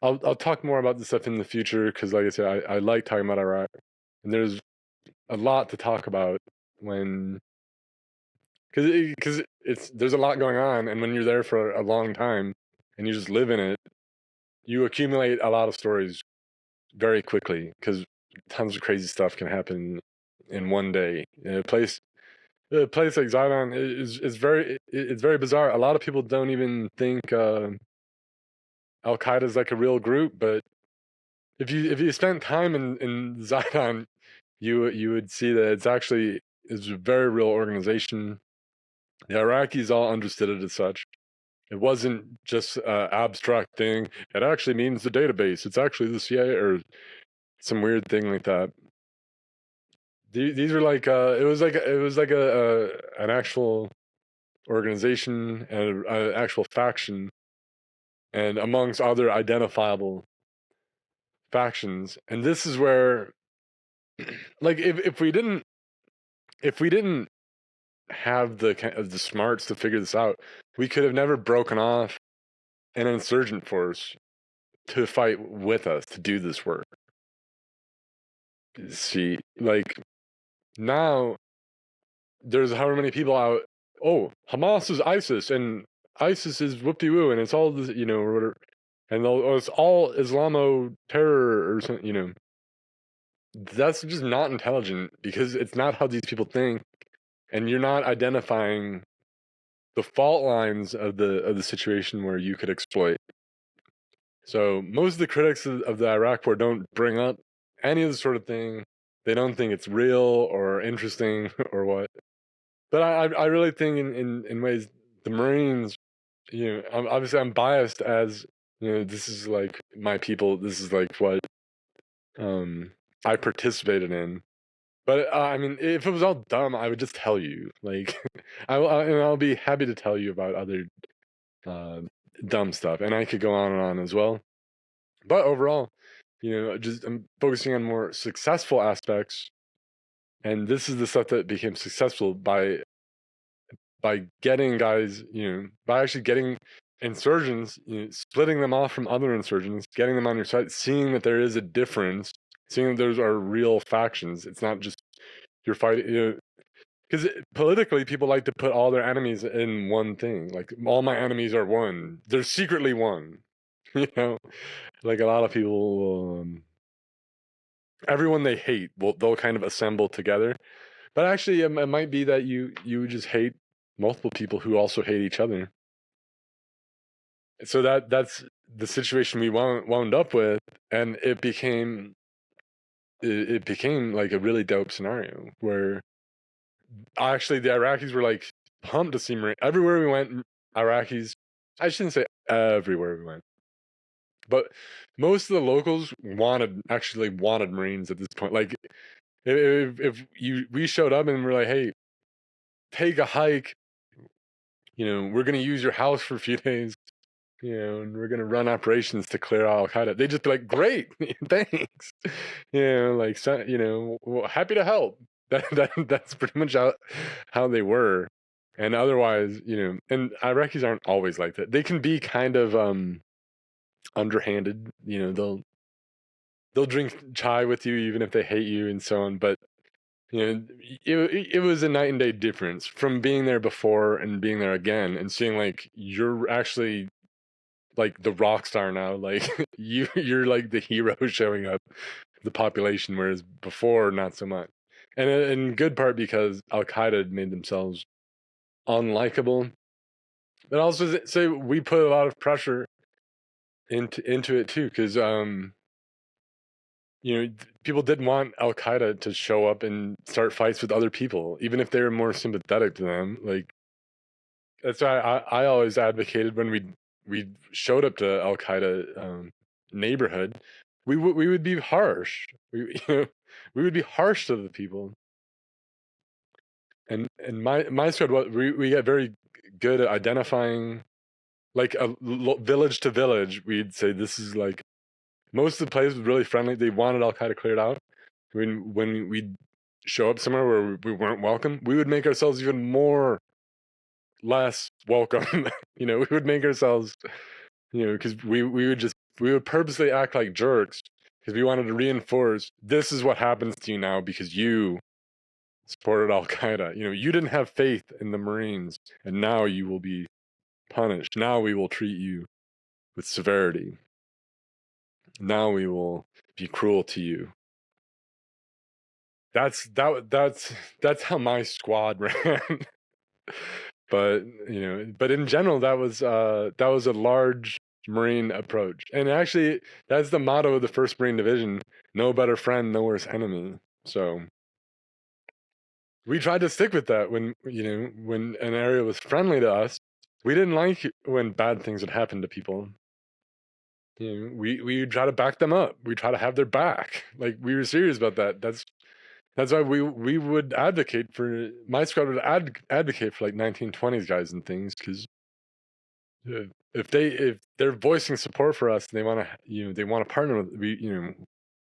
I'll talk more about this stuff in the future because, like I said, I like talking about Iraq, and there's a lot to talk about because there's a lot going on, and when you're there for a long time and you just live in it, you accumulate a lot of stories very quickly because tons of crazy stuff can happen in one day. A place like Zaidon is very bizarre. A lot of people don't even think Al Qaeda is like a real group, but if you spent time in Zaidon, you would see that it's a very real organization. The Iraqis all understood it as such. It wasn't just an abstract thing. It actually means the database. It's actually the CIA or some weird thing like that. These were like it was like an actual organization and an actual faction, and amongst other identifiable factions. And this is where, like, if we didn't have the smarts to figure this out, we could have never broken off an insurgent force to fight with us to do this work. See, like, now there's however many people out. Oh, Hamas is ISIS, and ISIS is whoop-de-woo, and it's all this, or whatever. and it's all Islamo terror or something. That's just not intelligent because it's not how these people think, and you're not identifying the fault lines of the situation where you could exploit. So most of the critics of the Iraq War don't bring up any of the sort of thing. They don't think it's real or interesting or what. But I really think in ways the Marines, obviously I'm biased as this is like my people. This is like what um I participated in. But I mean, if it was all dumb, I would just tell you. Like, and I'll be happy to tell you about other uh, dumb stuff, and I could go on and on as well. But overall, just I'm focusing on more successful aspects, and this is the stuff that became successful by getting guys, by actually getting insurgents, splitting them off from other insurgents, getting them on your side, seeing that there is a difference, seeing that those are real factions. It's not just you're fighting, because politically people like to put all their enemies in one thing. Like all my enemies are one. They're secretly one. Like a lot of people everyone they hate they'll kind of assemble together. But actually it might be that you just hate multiple people who also hate each other. So that's the situation we wound up with, and it became like a really dope scenario where actually the Iraqis were like pumped to see Marine everywhere we went. Iraqis, I shouldn't say everywhere we went, but most of the locals actually wanted Marines at this point. Like if we showed up and we're like, hey, take a hike, we're gonna use your house for a few days, and we're gonna run operations to clear out Al Qaeda. They'd just be like, great, thanks, like well, happy to help. That's pretty much how they were. And otherwise, and Iraqis aren't always like that. They can be kind of underhanded. They'll drink chai with you even if they hate you and so on. But it was a night and day difference from being there before and being there again and seeing like you're actually like the rock star now. Like you're like the hero showing up the population, whereas before not so much. And in good part because Al Qaeda made themselves unlikable. But also say we put a lot of pressure into it too, because people didn't want Al Qaeda to show up and start fights with other people, even if they were more sympathetic to them. Like that's why I always advocated when we showed up to Al Qaeda neighborhood, we would be harsh. We would be harsh to the people. And my squad, we get very good at identifying, like a village to village. We'd say this is like most of the places was really friendly. They wanted Al Qaeda cleared out. I mean, when we'd show up somewhere where we weren't welcome, we would make ourselves even more less welcome. We would make ourselves, because we would purposely act like jerks because we wanted to reinforce this is what happens to you now because you supported Al Qaeda. You didn't have faith in the Marines, and now you will be punished. Now we will treat you with severity. Now we will be cruel to you. That's how my squad ran. But in general, that was a large Marine approach, and actually, that's the motto of the First Marine Division: "No better friend, no worse enemy." So we tried to stick with that when an area was friendly to us. We didn't like when bad things would happen to people. We try to back them up. We try to have their back. Like we were serious about that. That's why we would advocate for my squad would advocate for like 1920s guys and things, because if they're voicing support for us and they want to they want to partner with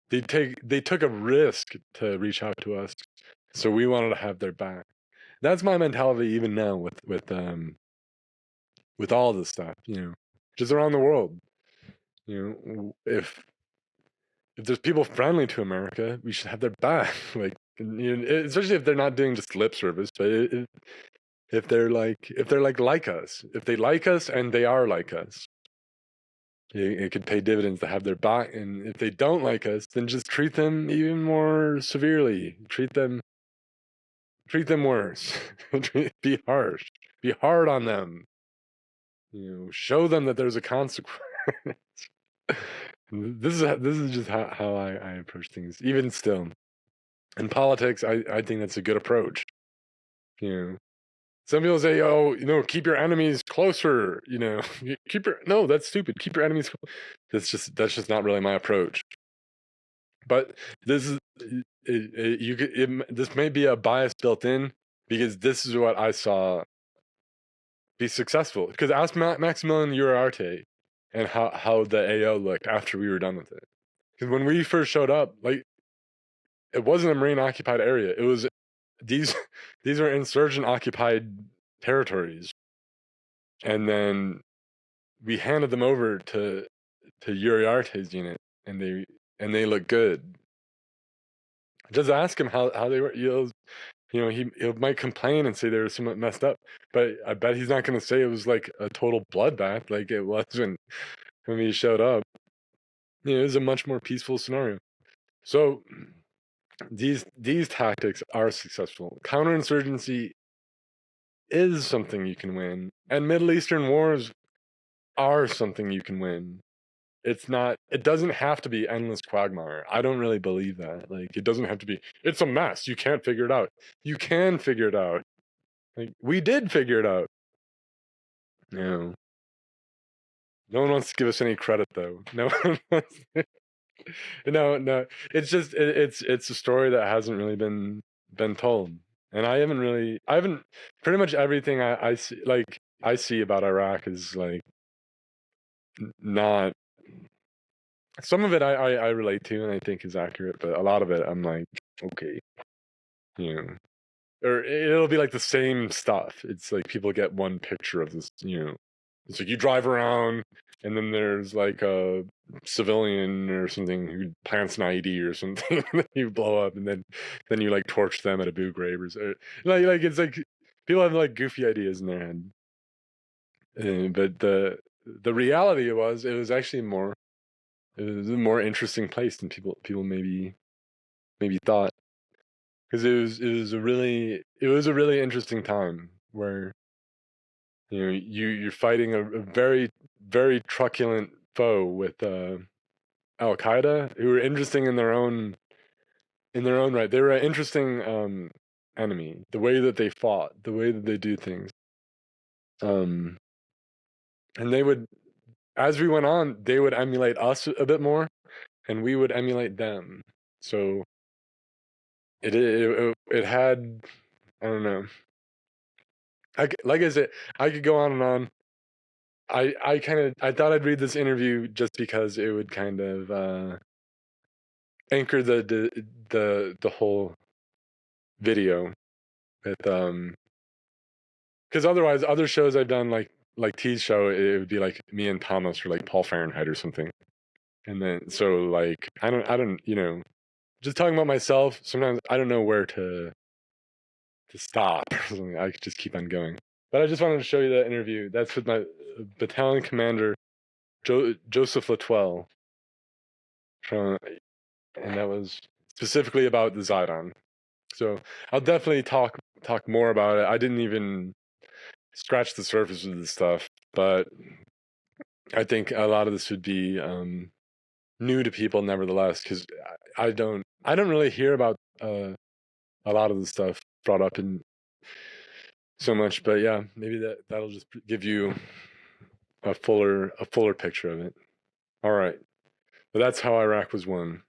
they took a risk to reach out to us, so we wanted to have their back. That's my mentality even now with all this stuff, just around the world. If there's people friendly to America, we should have their back. Like, especially if they're not doing just lip service, but if they're like us, if they like us and they are like us. it could pay dividends to have their back. And if they don't like us, then just treat them even more severely. Treat them worse. Be harsh. Be hard on them. Show them that there's a consequence. This is just how I approach things. Even still, in politics, I think that's a good approach. Some people say, "Oh, keep your enemies closer." No, that's stupid. Keep your enemies. That's just not really my approach. But this is this may be a bias built in, because this is what I saw be successful. Because ask Maximilian Uriarte and how the AO looked after we were done with it. Because when we first showed up, like, it wasn't a Marine occupied area. It was these are insurgent occupied territories, and then we handed them over to Uriarte's unit, and they look good. Just ask him how they were. He might complain and say they were somewhat messed up, but I bet he's not going to say it was like a total bloodbath like it was when we showed up. It was a much more peaceful scenario. So these tactics are successful. Counterinsurgency is something you can win, and Middle Eastern wars are something you can win. It doesn't have to be endless quagmire. I don't really believe that. Like, it doesn't have to be, it's a mess, you can't figure it out. You can figure it out. Like, we did figure it out. No one wants to give us any credit, though. No one wants to. No. It's just it's a story that hasn't really been told. And I haven't pretty much everything I see, like, I see about Iraq is like not. Some of it I relate to and I think is accurate, but a lot of it I'm like, okay, or it'll be like the same stuff. It's like people get one picture of this, it's like you drive around and then there's like a civilian or something who plants an IED or something, and then you blow up, and then you like torch them at Abu Ghraib or so. Like it's like people have like goofy ideas in their head, but the reality it was actually it was a more interesting place than people maybe thought, because it was a really interesting time where you're fighting a very, very truculent foe with Al Qaeda, who were interesting in their own right. They were an interesting enemy. The way that they fought, the way that they do things, and they would, as we went on, they would emulate us a bit more, and we would emulate them. So it had, I don't know. Like I said, I could go on and on. I thought I'd read this interview just because it would kind of anchor the whole video with because otherwise other shows I've done, like T's show, it would be like me and Thomas or like Paul Fahrenheit or something. And then so like I don't just talking about myself, sometimes I don't know where to stop or something. I could just keep on going. But I just wanted to show you that interview. That's with my battalion commander, Joseph Latwell, from, and that was specifically about the Zaidon. So I'll definitely talk more about it. I didn't even scratch the surface of this stuff, but I think a lot of this would be new to people, nevertheless, because I don't really hear about a lot of the stuff brought up in so much. But yeah, maybe that'll just give you a fuller picture of it. All right, but that's how Iraq was won.